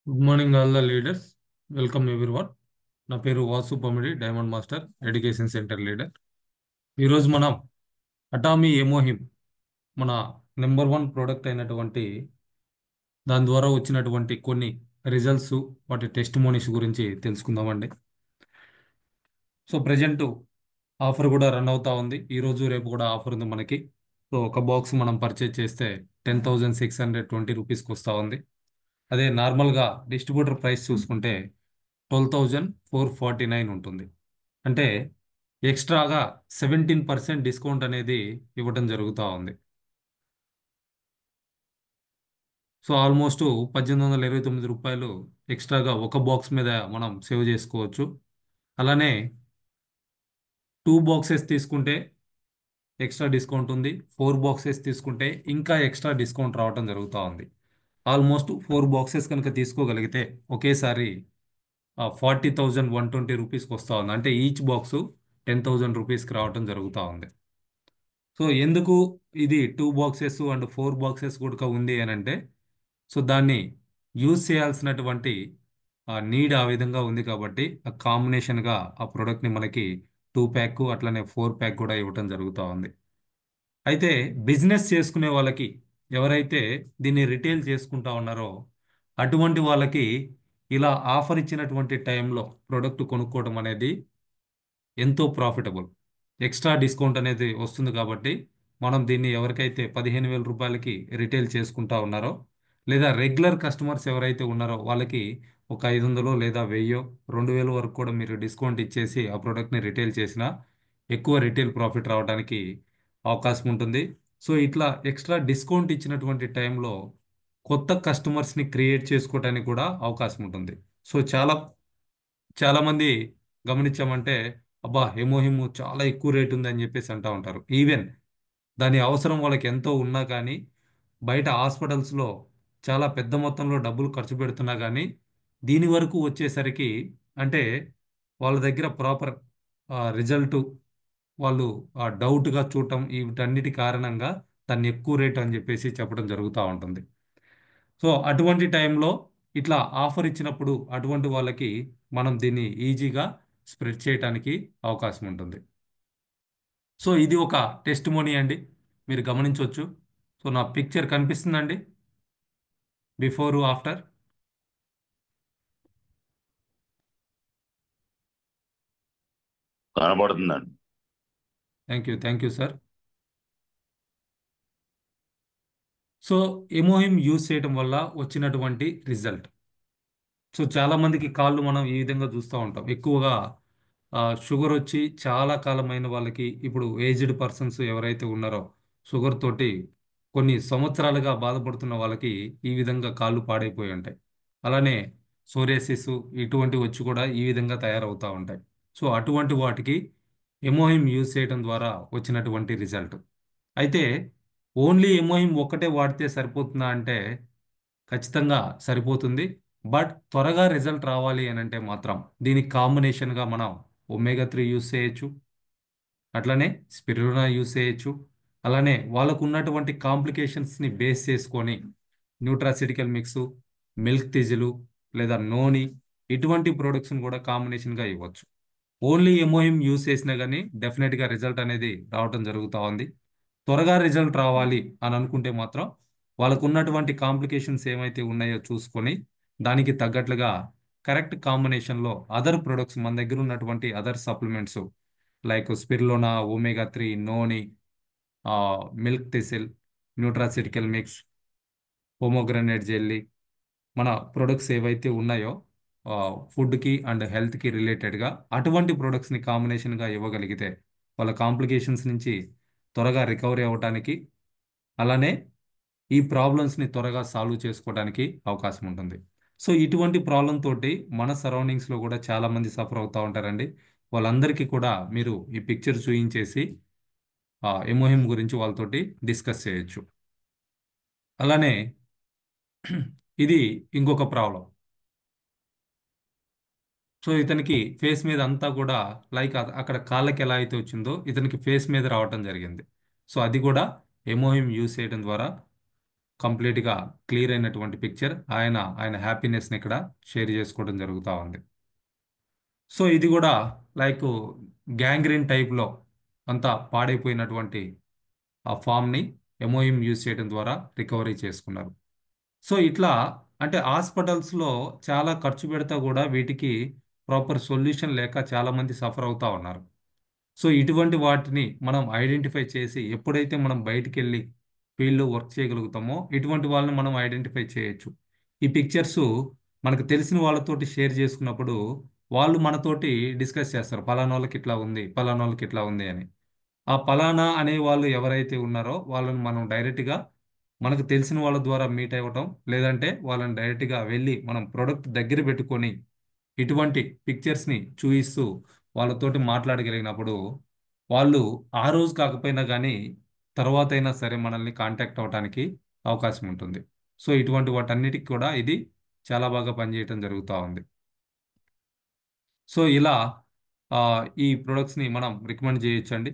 Good morning all the leaders. Welcome everyone. నా పేరు Vasu Pamidi, diamond master education centre leader. ఈరోజు మనం అటామీ ఎమోహిమ్, మన నెంబర్ వన్ ప్రోడక్ట్ అయినటువంటి దాని ద్వారా వచ్చినటువంటి కొన్ని రిజల్ట్స్, వాటి టెస్ట్ మోనీస్ గురించి తెలుసుకుందామండి. సో ప్రజెంట్ ఆఫర్ కూడా రన్ అవుతా ఉంది. ఈరోజు రేపు కూడా ఆఫర్ ఉంది మనకి. సో ఒక బాక్స్ మనం పర్చేజ్ చేస్తే 10,620 రూపీస్కి వస్తూ ఉంది. అదే నార్మల్గా డిస్ట్రిబ్యూటర్ ప్రైస్ చూసుకుంటే 12,449 ఉంటుంది. అంటే ఎక్స్ట్రాగా 17% డిస్కౌంట్ అనేది ఇవ్వడం జరుగుతూ ఉంది. సో ఆల్మోస్ట్ 1,829 రూపాయలు ఎక్స్ట్రాగా ఒక బాక్స్ మీద మనం సేవ్ చేసుకోవచ్చు. అలానే 2 బాక్సెస్ తీసుకుంటే ఎక్స్ట్రా డిస్కౌంట్ ఉంది. 4 బాక్సెస్ తీసుకుంటే ఇంకా ఎక్స్ట్రా డిస్కౌంట్ రావడం జరుగుతూ ఉంది. ఆల్మోస్ట్ 4 బాక్సెస్ కనుక తీసుకోగలిగితే ఒకేసారి 40,120 రూపీస్కి వస్తూ ఉంది. అంటే ఈచ్ బాక్సు 10,000 రూపీస్కి రావడం జరుగుతూ ఉంది. సో ఎందుకు ఇది 2 బాక్సెస్ అండ్ 4 బాక్సెస్ కూడా ఉంది అని అంటే, సో దాన్ని యూజ్ చేయాల్సినటువంటి నీడ్ ఆ విధంగా ఉంది కాబట్టి ఆ కాంబినేషన్గా ఆ ప్రోడక్ట్ని మనకి 2 ప్యాక్ అట్లనే 4 ప్యాక్ కూడా ఇవ్వటం జరుగుతూ ఉంది. అయితే బిజినెస్ చేసుకునే వాళ్ళకి, ఎవరైతే దీన్ని రిటైల్ చేసుకుంటా ఉన్నారో అటువంటి వాళ్ళకి ఇలా ఆఫర్ ఇచ్చినటువంటి టైంలో ప్రోడక్ట్ కొనుక్కోవడం అనేది ఎంతో ప్రాఫిటబుల్. ఎక్స్ట్రా డిస్కౌంట్ అనేది వస్తుంది కాబట్టి మనం దీన్ని ఎవరికైతే 15,000 రూపాయలకి రిటైల్ చేసుకుంటా ఉన్నారో, లేదా రెగ్యులర్ కస్టమర్స్ ఎవరైతే ఉన్నారో వాళ్ళకి ఒక 500 లేదా 1000, 2,000 వరకు కూడా మీరు డిస్కౌంట్ ఇచ్చేసి ఆ ప్రోడక్ట్ని రిటైల్ చేసినా ఎక్కువ రిటైల్ ప్రాఫిట్ రావడానికి అవకాశం ఉంటుంది. సో ఇట్లా ఎక్స్ట్రా డిస్కౌంట్ ఇచ్చినటువంటి టైంలో కొత్త కస్టమర్స్ని క్రియేట్ చేసుకోవడానికి కూడా అవకాశం ఉంటుంది. సో చాలా చాలా మంది గమనించామంటే, అబ్బా హెమోహిము చాలా ఎక్కువ రేట్ ఉంది అని చెప్పేసి అంటూ ఉంటారు. ఈవెన్ దాని అవసరం వాళ్ళకి ఎంతో ఉన్నా కానీ, బయట హాస్పిటల్స్లో చాలా పెద్ద మొత్తంలో డబ్బులు ఖర్చు పెడుతున్నా కానీ దీని వరకు వచ్చేసరికి, అంటే వాళ్ళ దగ్గర ప్రాపర్ రిజల్ట్, వాళ్ళు డౌట్గా చూడటం, వీటన్నిటి కారణంగా దాన్ని ఎక్కువ రేట్ అని చెప్పేసి చెప్పడం జరుగుతూ ఉంటుంది. సో అటువంటి టైంలో ఇట్లా ఆఫర్ ఇచ్చినప్పుడు అటువంటి వాళ్ళకి మనం దీన్ని ఈజీగా స్ప్రెడ్ చేయడానికి అవకాశం ఉంటుంది. సో ఇది ఒక టెస్ట్ మోనీ అండి, మీరు గమనించవచ్చు. సో నా పిక్చర్ కనిపిస్తుందండి, బిఫోర్ ఆఫ్టర్. కనబడుతుందండి. Thank you sir. So Emohim use చేయడం వల్ల వచ్చినటువంటి రిజల్ట్. సో చాలా మందికి కాళ్ళు మనం ఈ విధంగా చూస్తూ ఉంటాం. ఎక్కువగా షుగర్ వచ్చి చాలా కాలమైన వాళ్ళకి, ఇప్పుడు ఏజ్డ్ పర్సన్స్ ఎవరైతే ఉన్నారో షుగర్ తోటి కొన్ని సంవత్సరాలుగా బాధపడుతున్న వాళ్ళకి ఈ విధంగా కాళ్ళు పాడైపోయి ఉంటాయి. అలానే సోరియాసిస్ ఇటువంటి వచ్చి కూడా ఈ విధంగా తయారవుతూ ఉంటాయి. సో అటువంటి వాటికి ఎమోహిమ్ యూజ్ చేయడం ద్వారా వచ్చినటువంటి రిజల్ట్. అయితే ఓన్లీ ఎమోహిమ్ ఒక్కటే వాడితే సరిపోతుందా అంటే ఖచ్చితంగా సరిపోతుంది. బట్ త్వరగా రిజల్ట్ రావాలి అని అంటే మాత్రం దీనికి కాంబినేషన్గా మనం ఒమేగా 3 యూస్ చేయొచ్చు, అట్లనే స్పిరులినా యూస్ చేయొచ్చు. అలానే వాళ్ళకు ఉన్నటువంటి కాంప్లికేషన్స్ని బేస్ చేసుకొని న్యూట్రాసిటికల్ మిక్స్, మిల్క్ తిజిలు లేదా నోని, ఇటువంటి ప్రొడక్ట్స్ని కూడా కాంబినేషన్గా ఇవ్వచ్చు. ఓన్లీ ఎమోహిమ్ యూస్ చేసినా కానీ డెఫినెట్గా రిజల్ట్ అనేది రావటం జరుగుతూ ఉంది. త్వరగా రిజల్ట్ రావాలి అని అనుకుంటే మాత్రం వాళ్ళకు ఉన్నటువంటి కాంప్లికేషన్స్ ఏమైతే ఉన్నాయో చూసుకొని దానికి తగ్గట్లుగా కరెక్ట్ కాంబినేషన్లో అదర్ ప్రొడక్ట్స్, మన దగ్గర ఉన్నటువంటి other supplements like spirulina, omega 3, noni, milk thistle, nutraceutical mix, pomegranate jelly, మన ప్రొడక్ట్స్ ఏవైతే ఉన్నాయో ఫుడ్కి అండ్ హెల్త్కి రిలేటెడ్గా అటువంటి ప్రొడక్ట్స్ని కాంబినేషన్గా ఇవ్వగలిగితే వాళ్ళ కాంప్లికేషన్స్ నుంచి త్వరగా రికవరీ అవ్వటానికి, అలానే ఈ ప్రాబ్లమ్స్ని త్వరగా సాల్వ్ చేసుకోవడానికి అవకాశం ఉంటుంది. సో ఇటువంటి ప్రాబ్లం తోటి మన సరౌండింగ్స్లో కూడా చాలామంది సఫర్ అవుతూ ఉంటారండి. వాళ్ళందరికీ కూడా మీరు ఈ పిక్చర్ చూయించేసి ఎమోహిమ్ గురించి వాళ్ళతోటి డిస్కస్ చేయొచ్చు. అలానే ఇది ఇంకొక ప్రాబ్లం. సో ఇతనికి ఫేస్ మీద అంతా కూడా లైక్ అక్కడ కాళ్ళకి ఎలా అయితే వచ్చిందో ఇతనికి ఫేస్ మీద రావటం జరిగింది. సో అది కూడా ఎమోహిమ్ యూజ్ చేయడం ద్వారా కంప్లీట్గా క్లియర్ అయినటువంటి పిక్చర్. ఆయన హ్యాపీనెస్ని ఇక్కడ షేర్ చేసుకోవడం జరుగుతూ ఉంది. సో ఇది కూడా లైక్ గ్యాంగ్రీన్ టైప్లో అంతా పాడైపోయినటువంటి ఆ ఫామ్ని ఎంఓఎం యూజ్ చేయడం ద్వారా రికవరీ చేసుకున్నారు. సో ఇట్లా అంటే హాస్పిటల్స్లో చాలా ఖర్చు పెడతా కూడా వీటికి ప్రాపర్ సొల్యూషన్ లేక చాలా మంది సఫర్ అవుతా ఉన్నారు. సో ఇటువంటి వాటిని మనం ఐడెంటిఫై చేసి ఎప్పుడైతే మనం బయటికి వెళ్ళి ఫీల్డ్లో వర్క్ చేయగలుగుతామో ఇటువంటి వాళ్ళని మనం ఐడెంటిఫై చేయొచ్చు. ఈ పిక్చర్స్ మనకు తెలిసిన వాళ్ళతోటి షేర్ చేసుకున్నప్పుడు వాళ్ళు మనతోటి డిస్కస్ చేస్తారు, పలానా వాళ్ళకి ఇట్లా ఉంది, పలానా వాళ్ళకి ఇట్లా ఉంది అని. ఆ పలానా అనే వాళ్ళు ఎవరైతే ఉన్నారో వాళ్ళని మనం డైరెక్ట్గా మనకు తెలిసిన వాళ్ళ ద్వారా మీట్ అవ్వటం, లేదంటే వాళ్ళని డైరెక్ట్గా వెళ్ళి మనం ప్రొడక్ట్ దగ్గర పెట్టుకొని ఇటువంటి పిక్చర్స్ని చూయిస్తూ వాళ్ళతోటి మాట్లాడగలిగినప్పుడు వాళ్ళు ఆ రోజు కాకపోయినా కానీ తర్వాత అయినా సరే మనల్ని కాంటాక్ట్ అవ్వడానికి అవకాశం ఉంటుంది. సో ఇటువంటి వాటన్నిటికి కూడా ఇది చాలా బాగా పనిచేయటం జరుగుతూ ఉంది. సో ఇలా ఆ, ఈ ప్రొడక్ట్స్ని మనం రికమెండ్ చేయొచ్చండి.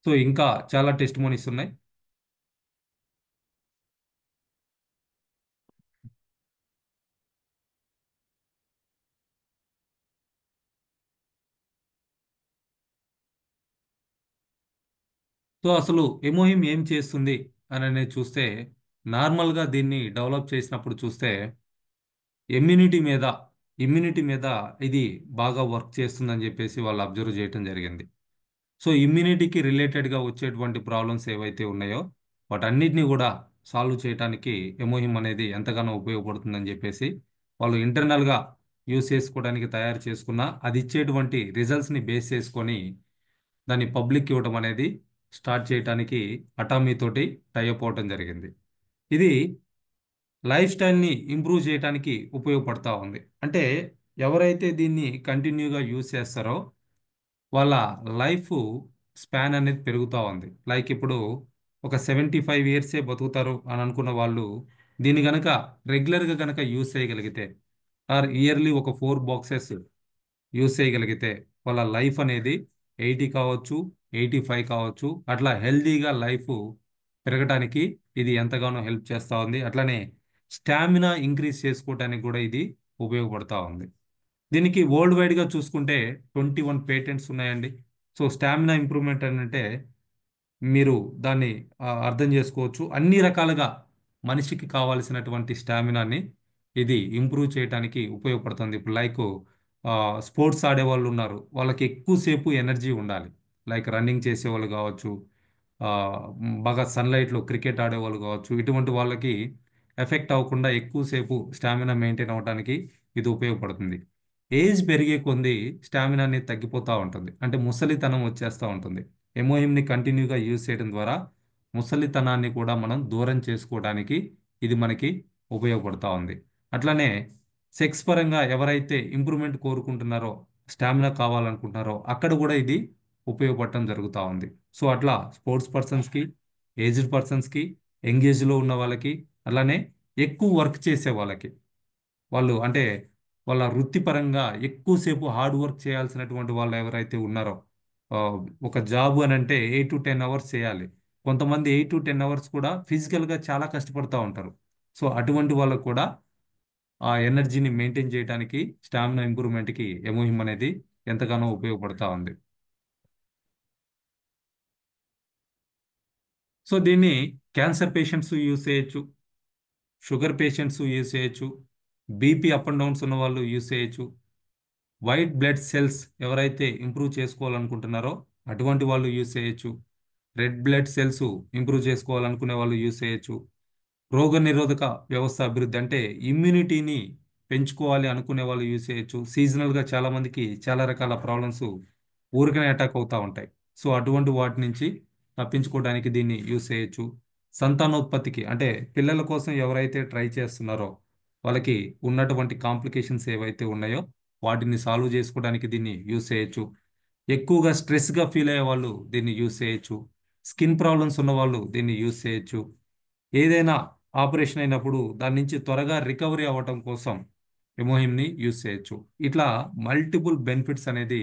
సో ఇంకా చాలా టెస్ట్ మోనీస్ ఉన్నాయి. సో అసలు ఎమోహిమ్ ఏం చేస్తుంది అని అనేది చూస్తే, నార్మల్గా దీన్ని డెవలప్ చేసినప్పుడు చూస్తే ఇమ్యూనిటీ మీద ఇమ్యూనిటీ మీద ఇది బాగా వర్క్ చేస్తుందని చెప్పేసి వాళ్ళు అబ్జర్వ్ చేయడం జరిగింది. సో ఇమ్యూనిటీకి రిలేటెడ్గా వచ్చేటువంటి ప్రాబ్లమ్స్ ఏవైతే ఉన్నాయో వాటన్నిటిని కూడా సాల్వ్ చేయడానికి ఎమోహిమ్ అనేది ఎంతగానో ఉపయోగపడుతుందని చెప్పేసి వాళ్ళు ఇంటర్నల్గా యూస్ చేసుకోవడానికి తయారు చేసుకున్న అది ఇచ్చేటువంటి రిజల్ట్స్ని బేస్ చేసుకొని దాన్ని పబ్లిక్ ఇవ్వడం అనేది స్టార్ట్ చేయడానికి అటామీ తోటి టైఅప్ అవడం జరిగింది. ఇది లైఫ్ స్టైల్ని ఇంప్రూవ్ చేయడానికి ఉపయోగపడతా ఉంది. అంటే ఎవరైతే దీన్ని కంటిన్యూగా యూజ్ చేస్తారో వాళ్ళ లైఫ్ స్పాన్ అనేది పెరుగుతూ ఉంది. లైక్ ఇప్పుడు ఒక 75 ఇయర్సే బతుకుతారు అని అనుకున్న వాళ్ళు దీన్ని గనక రెగ్యులర్గా గనక యూజ్ చేయగలిగితే, ఆర్ ఇయర్లీ ఒక 4 బాక్సెస్ యూజ్ చేయగలిగితే వాళ్ళ లైఫ్ అనేది 80 కావచ్చు, 85 కావచ్చు, అట్లా హెల్దీగా లైఫ్ పెరగడానికి ఇది ఎంతగానో హెల్ప్ చేస్తూ ఉంది. అట్లనే స్టామినా ఇంక్రీజ్ చేసుకోవడానికి కూడా ఇది ఉపయోగపడతా ఉంది. దీనికి వరల్డ్ వైడ్గా చూసుకుంటే 21 పేటెంట్స్ ఉన్నాయండి. సో స్టామినా ఇంప్రూవ్మెంట్ అని అంటే మీరు దాన్ని అర్థం చేసుకోవచ్చు. అన్ని రకాలుగా మనిషికి కావాల్సినటువంటి స్టామినాని ఇది ఇంప్రూవ్ చేయడానికి ఉపయోగపడుతుంది. ఇప్పుడు లైక్ స్పోర్ట్స్ ఆడే వాళ్ళు ఉన్నారు, వాళ్ళకి ఎక్కువసేపు ఎనర్జీ ఉండాలి. లైక్ రన్నింగ్ చేసేవాళ్ళు కావచ్చు, ఆ, బాగా సన్లైట్లో క్రికెట్ ఆడేవాళ్ళు కావచ్చు. ఇటువంటి వాళ్ళకి ఎఫెక్ట్ అవ్వకుండా ఎక్కువసేపు స్టామినా మెయింటైన్ అవ్వడానికి ఇది ఉపయోగపడుతుంది. ఏజ్ పెరిగే కొద్దీ స్టామినా అనేది తగ్గిపోతూ ఉంటుంది, అంటే ముసలితనం వచ్చేస్తూ ఉంటుంది. ఎంఓఎంని కంటిన్యూగా యూజ్ చేయడం ద్వారా ముసలితనాన్ని కూడా మనం దూరం చేసుకోవడానికి ఇది మనకి ఉపయోగపడుతూ ఉంది. అట్లనే సెక్స్ పరంగా ఎవరైతే ఇంప్రూవ్మెంట్ కోరుకుంటున్నారో, స్టామినా కావాలనుకుంటున్నారో అక్కడ కూడా ఇది ఉపయోగపడటం జరుగుతూ ఉంది. సో అట్లా స్పోర్ట్స్ పర్సన్స్కి, ఏజ్డ్ పర్సన్స్కి, యంగ్ ఏజ్లో ఉన్న వాళ్ళకి, అలానే ఎక్కువ వర్క్ చేసే వాళ్ళకి, వాళ్ళు అంటే వాళ్ళ వృత్తిపరంగా ఎక్కువసేపు హార్డ్ వర్క్ చేయాల్సినటువంటి వాళ్ళు ఎవరైతే ఉన్నారో, ఆ, ఒక జాబ్ అని అంటే 8 to 10 అవర్స్ చేయాలి. కొంతమంది 8 to 10 అవర్స్ కూడా ఫిజికల్గా చాలా కష్టపడుతూ ఉంటారు. సో అటువంటి వాళ్ళకు కూడా ఆ ఎనర్జీని మెయింటైన్ చేయడానికి, స్టామినా ఇంప్రూవ్మెంట్కి ఎమోహిమ్ అనేది ఎంతగానో ఉపయోగపడతా ఉంది. సో దీన్ని క్యాన్సర్ పేషెంట్స్ యూజ్ చేయొచ్చు, షుగర్ పేషెంట్స్ యూజ్ చేయొచ్చు, బీపీ అప్ అండ్ డౌన్స్ ఉన్న వాళ్ళు యూజ్ చేయొచ్చు, వైట్ బ్లడ్ సెల్స్ ఎవరైతే ఇంప్రూవ్ చేసుకోవాలనుకుంటున్నారో అటువంటి వాళ్ళు యూజ్ చేయొచ్చు, రెడ్ బ్లడ్ సెల్స్ ఇంప్రూవ్ చేసుకోవాలనుకునే వాళ్ళు యూజ్ చేయొచ్చు, రోగ నిరోధక వ్యవస్థ అభివృద్ధి అంటే ఇమ్యూనిటీని పెంచుకోవాలి అనుకునే వాళ్ళు యూజ్ చేయొచ్చు. సీజనల్గా చాలా మందికి చాలా రకాల ప్రాబ్లమ్స్ ఊరికనే అటాక్ అవుతూ ఉంటాయి. సో అటువంటి వాటి నుంచి తప్పించుకోవడానికి దీన్ని యూజ్ చేయొచ్చు. సంతానోత్పత్తికి అంటే పిల్లల కోసం ఎవరైతే ట్రై చేస్తున్నారో వాళ్ళకి ఉన్నటువంటి కాంప్లికేషన్స్ ఏవైతే ఉన్నాయో వాటిని సాల్వ్ చేసుకోవడానికి దీన్ని యూజ్ చేయొచ్చు. ఎక్కువగా స్ట్రెస్గా ఫీల్ అయ్యే వాళ్ళు దీన్ని యూజ్ చేయొచ్చు. స్కిన్ ప్రాబ్లమ్స్ ఉన్న వాళ్ళు దీన్ని యూజ్ చేయొచ్చు. ఏదైనా ఆపరేషన్ అయినప్పుడు దాని నుంచి త్వరగా రికవరీ అవ్వటం కోసం ఎమోహిమ్ని యూజ్ చేయొచ్చు. ఇట్లా మల్టిపుల్ బెనిఫిట్స్ అనేది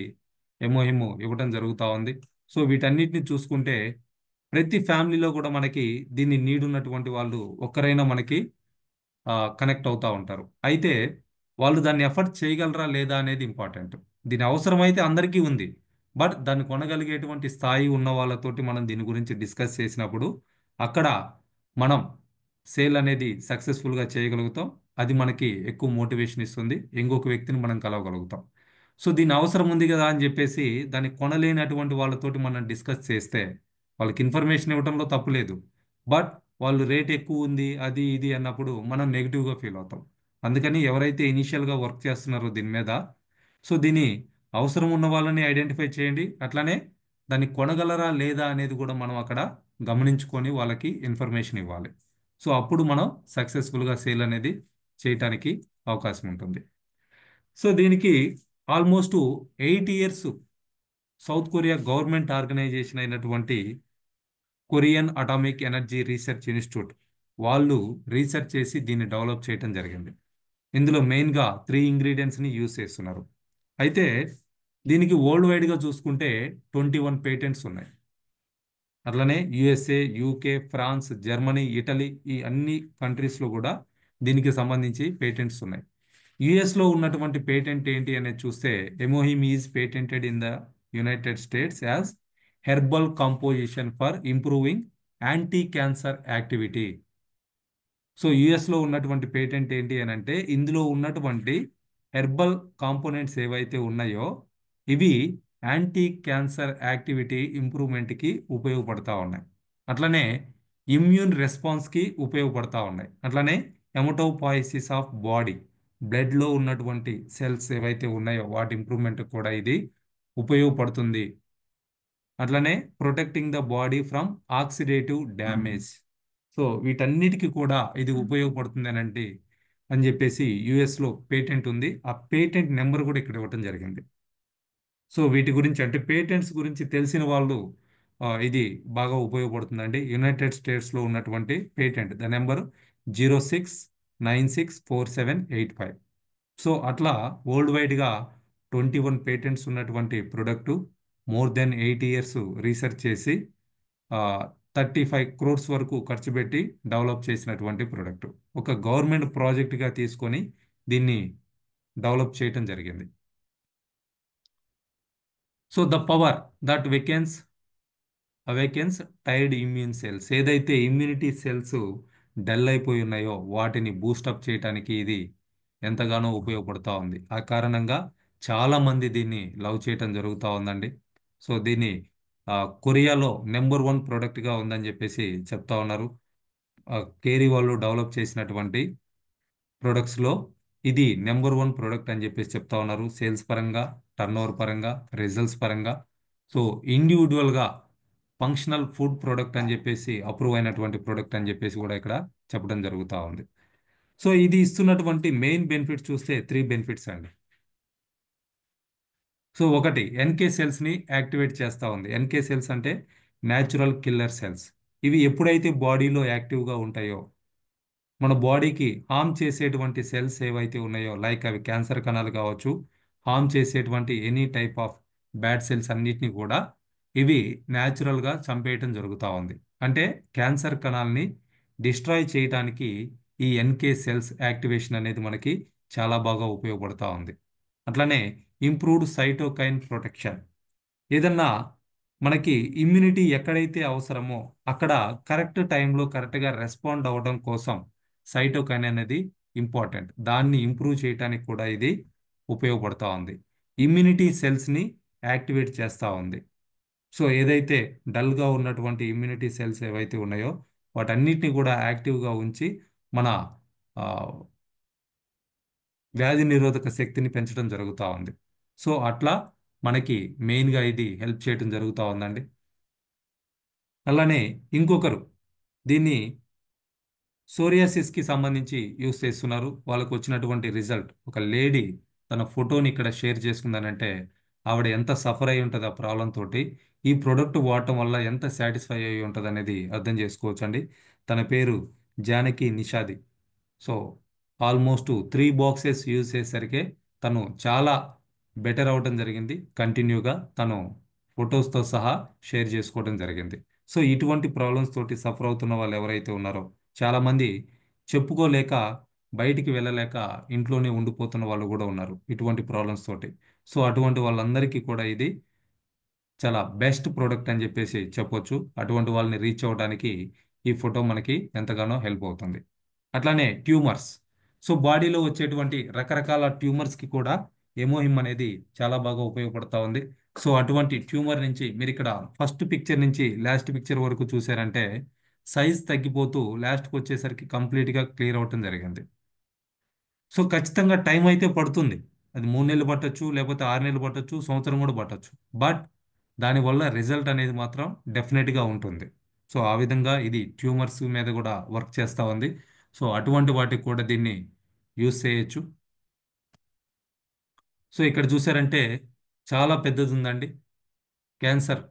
ఎమోహిమ్ ఇవ్వడం జరుగుతూ ఉంది. సో వీటన్నిటిని చూసుకుంటే ప్రతి ఫ్యామిలీలో కూడా మనకి దీన్ని నీడ్ ఉన్నటువంటి వాళ్ళు ఒక్కరైనా మనకి కనెక్ట్ అవుతూ ఉంటారు. అయితే వాళ్ళు దాన్ని ఎఫర్ట్ చేయగలరా లేదా అనేది ఇంపార్టెంట్. దీని అవసరం అయితే అందరికీ ఉంది. బట్ దాన్ని కొనగలిగేటువంటి స్థాయి ఉన్న వాళ్ళతోటి మనం దీని గురించి డిస్కస్ చేసినప్పుడు అక్కడ మనం సేల్ అనేది సక్సెస్ఫుల్గా చేయగలుగుతాం. అది మనకి ఎక్కువ మోటివేషన్ ఇస్తుంది. ఇంకొక వ్యక్తిని మనం కలవగలుగుతాం. సో దీని అవసరం ఉంది కదా అని చెప్పేసి దాన్ని కొనలేనటువంటి వాళ్ళతోటి మనం డిస్కస్ చేస్తే వాళ్ళకి ఇన్ఫర్మేషన్ ఇవ్వడంలో తప్పు లేదు. బట్ వాళ్ళు రేట్ ఎక్కువ ఉంది అది ఇది అన్నప్పుడు మనం నెగిటివ్గా ఫీల్ అవుతాం. అందుకని ఎవరైతే ఇనీషియల్గా వర్క్ చేస్తున్నారో దీని మీద, సో దీని అవసరం ఉన్న వాళ్ళని ఐడెంటిఫై చేయండి. అట్లానే దాన్ని కొనగలరా లేదా అనేది కూడా మనం అక్కడ గమనించుకొని వాళ్ళకి ఇన్ఫర్మేషన్ ఇవ్వాలి. సో అప్పుడు మనం సక్సెస్ఫుల్గా సేల్ అనేది చేయటానికి అవకాశం ఉంటుంది. సో దీనికి almost 8 years South Korea government organisation అయినటువంటి Korean atomic energy research institute వాళ్ళు రీసెర్చ్ చేసి దీన్ని డెవలప్ చేయడం జరిగింది. ఇందులో మెయిన్గా 3 ఇంగ్రీడియంట్స్ని యూజ్ చేస్తున్నారు. అయితే దీనికి వరల్డ్ వైడ్గా చూసుకుంటే 21 పేటెంట్స్ ఉన్నాయి. అట్లనే USA, UK, France, Germany, Italy ఈ అన్ని కంట్రీస్లో కూడా దీనికి సంబంధించి పేటెంట్స్ ఉన్నాయి. యుఎస్లో ఉన్నటువంటి పేటెంట్ ఏంటి అనేది చూస్తే Emohim is patented in the United States as herbal composition for improving anti cancer activity. So యుఎస్లో ఉన్నటువంటి పేటెంట్ ఏంటి అని అంటే ఇందులో ఉన్నటువంటి హెర్బల్ కాంపోనెంట్స్ ఏవైతే ఉన్నాయో ఇవి యాంటీ క్యాన్సర్ యాక్టివిటీ ఇంప్రూవ్మెంట్కి ఉపయోగపడతా ఉన్నాయి. అట్లనే ఇమ్యూన్ రెస్పాన్స్కి ఉపయోగపడతా ఉన్నాయి. అట్లనే హెమటోపాయిసిస్ ఆఫ్ బాడీ, బ్లడ్లో ఉన్నటువంటి సెల్స్ ఏవైతే ఉన్నాయో వాటి ఇంప్రూవ్మెంట్ కూడా ఇది ఉపయోగపడుతుంది. అట్లనే protecting the body from oxidative damage. So వీటన్నిటికీ కూడా ఇది ఉపయోగపడుతుంది అని చెప్పేసి యుఎస్లో పేటెంట్ ఉంది. ఆ పేటెంట్ నెంబర్ కూడా ఇక్కడ ఇవ్వటం జరిగింది. సో వీటి గురించి అంటే పేటెంట్స్ గురించి తెలిసిన వాళ్ళు ఇది బాగా ఉపయోగపడుతుందండి. యునైటెడ్ స్టేట్స్లో ఉన్నటువంటి పేటెంట్ ద నెంబర్ 06964785. సో అట్లా వరల్డ్ వైడ్గా 21 పేటెంట్స్ ఉన్నటువంటి product more than 8 years research చేసి 35 crores వరకు ఖర్చు పెట్టి డెవలప్ చేసినటువంటి ప్రొడక్ట్. ఒక గవర్నమెంట్ ప్రాజెక్ట్గా తీసుకొని దీన్ని డెవలప్ చేయటం జరిగింది. So the power that awakens tired immune cells, ఏదైతే ఇమ్యూనిటీ సెల్స్ డల్ అయిపోయి ఉన్నాయో వాటిని బూస్టప్ చేయడానికి ఇది ఎంతగానో ఉపయోగపడుతూ ఉంది. ఆ కారణంగా చాలా మంది దీన్ని లవ్ చేయటం జరుగుతూ ఉందండి. సో దీన్ని ఆ, కొరియాలో నెంబర్ 1 ప్రోడక్ట్గా ఉందని చెప్పేసి చెప్తా ఉన్నారు. కేరీ వాళ్ళు డెవలప్ చేసినటువంటి ప్రొడక్ట్స్లో ఇది నెంబర్ 1 ప్రోడక్ట్ అని చెప్పేసి చెప్తా ఉన్నారు. సేల్స్ పరంగా, టర్నోవర్ పరంగా, రిజల్ట్స్ పరంగా. సో ఇండివిజువల్గా ఫంక్షనల్ ఫుడ్ ప్రోడక్ట్ అని చెప్పేసి అప్రూవ్ అయినటువంటి ప్రోడక్ట్ అని చెప్పేసి కూడా ఇక్కడ చెప్పడం జరుగుతూ ఉంది. సో ఇది ఇస్తున్నటువంటి మెయిన్ బెనిఫిట్స్ చూస్తే 3 బెనిఫిట్స్ అండి. సో ఒకటి, ఎన్కే సెల్స్ని యాక్టివేట్ చేస్తూ ఉంది. ఎన్కే సెల్స్ అంటే న్యాచురల్ కిల్లర్ సెల్స్. ఇవి ఎప్పుడైతే బాడీలో యాక్టివ్గా ఉంటాయో మన బాడీకి హార్మ్ చేసేటువంటి సెల్స్ ఏవైతే ఉన్నాయో లైక్ అవి క్యాన్సర్ కణాలు కావచ్చు, హార్మ్ చేసేటువంటి any type of bad cells అన్నిటిని కూడా ఇవి న్యాచురల్గా చంపేయటం జరుగుతూ ఉంది. అంటే క్యాన్సర్ కణాలని డిస్ట్రాయ్ చేయడానికి ఈ ఎన్కే సెల్స్ యాక్టివేషన్ అనేది మనకి చాలా బాగా ఉపయోగపడుతూ ఉంది. అట్లనే ఇంప్రూవ్డ్ సైటోకైన్ ప్రొటెక్షన్, ఏదన్నా మనకి ఇమ్యూనిటీ ఎక్కడైతే అవసరమో అక్కడ కరెక్ట్ టైంలో కరెక్ట్గా రెస్పాండ్ అవ్వడం కోసం సైటోకైన్ అనేది ఇంపార్టెంట్. దాన్ని ఇంప్రూవ్ చేయడానికి కూడా ఇది ఉపయోగపడుతూ ఉంది. ఇమ్యూనిటీ సెల్స్ని యాక్టివేట్ చేస్తూ ఉంది. సో ఏదైతే డల్గా ఉన్నటువంటి ఇమ్యూనిటీ సెల్స్ ఏవైతే ఉన్నాయో వాటన్నిటిని కూడా యాక్టివ్గా ఉంచి మన ఆ, వ్యాధి నిరోధక శక్తిని పెంచడం జరుగుతూ ఉంది. సో అట్లా మనకి మెయిన్గా ఇది హెల్ప్ చేయడం జరుగుతూ ఉందండి. అలానే ఇంకొకరు దీన్ని సోరియాసిస్కి సంబంధించి యూస్ చేస్తున్నారు. వాళ్ళకు వచ్చినటువంటి రిజల్ట్, ఒక లేడీ తన ఫోటోని ఇక్కడ షేర్ చేసుకుందానంటే ఆవిడ ఎంత సఫర్ అయి ఉంటుంది ఆ ప్రాబ్లం తోటి, ఈ ప్రోడక్ట్ వాడటం వల్ల ఎంత సాటిస్ఫై అయి ఉంటుంది అనేది అర్థం చేసుకోవచ్చు అండి. తన పేరు Janaki Nishadi. So almost 3 boxes use చేసేసరికి తను చాలా బెటర్ అవడం జరిగింది. కంటిన్యూగా తను ఫొటోస్తో సహా షేర్ చేసుకోవడం జరిగింది. సో ఇటువంటి ప్రాబ్లమ్స్ తోటి సఫర్ అవుతున్న వాళ్ళు ఎవరైతే ఉన్నారో, చాలామంది చెప్పుకోలేక బయటికి వెళ్ళలేక ఇంట్లోనే ఉండిపోతున్న వాళ్ళు కూడా ఉన్నారు ఇటువంటి ప్రాబ్లమ్స్ తోటి. సో అటువంటి వాళ్ళందరికీ కూడా ఇది చాలా బెస్ట్ ప్రోడక్ట్ అని చెప్పేసి చెప్పొచ్చు. అటువంటి వాళ్ళని రీచ్ అవ్వడానికి ఈ ఫోటో మనకి ఎంతగానో హెల్ప్ అవుతుంది. అట్లానే ట్యూమర్స్. సో బాడీలో వచ్చేటువంటి రకరకాల ట్యూమర్స్కి కూడా ఎమోహిమ్ అనేది చాలా బాగా ఉపయోగపడతా ఉంది. సో అటువంటి ట్యూమర్ నుంచి మీరు ఇక్కడ ఫస్ట్ పిక్చర్ నుంచి లాస్ట్ పిక్చర్ వరకు చూసారంటే సైజ్ తగ్గిపోతూ లాస్ట్కి వచ్చేసరికి కంప్లీట్గా క్లియర్ అవటం జరిగింది. సో ఖచ్చితంగా టైం అయితే పడుతుంది. అది 3 నెలలు పట్టొచ్చు, లేకపోతే 6 నెలలు పట్టొచ్చు, సంవత్సరం కూడా పట్టొచ్చు. బట్ దానివల్ల రిజల్ట్ అనేది మాత్రం డెఫినెట్గా ఉంటుంది. సో ఆ విధంగా ఇది ట్యూమర్స్ మీద కూడా వర్క్ చేస్తూ ఉంది. సో అటువంటి వాటికి కూడా దీన్ని యూస్ చేయొచ్చు. సో ఇక్కడ చూసారంటే చాలా పెద్దది ఉందండి. క్యాన్సర్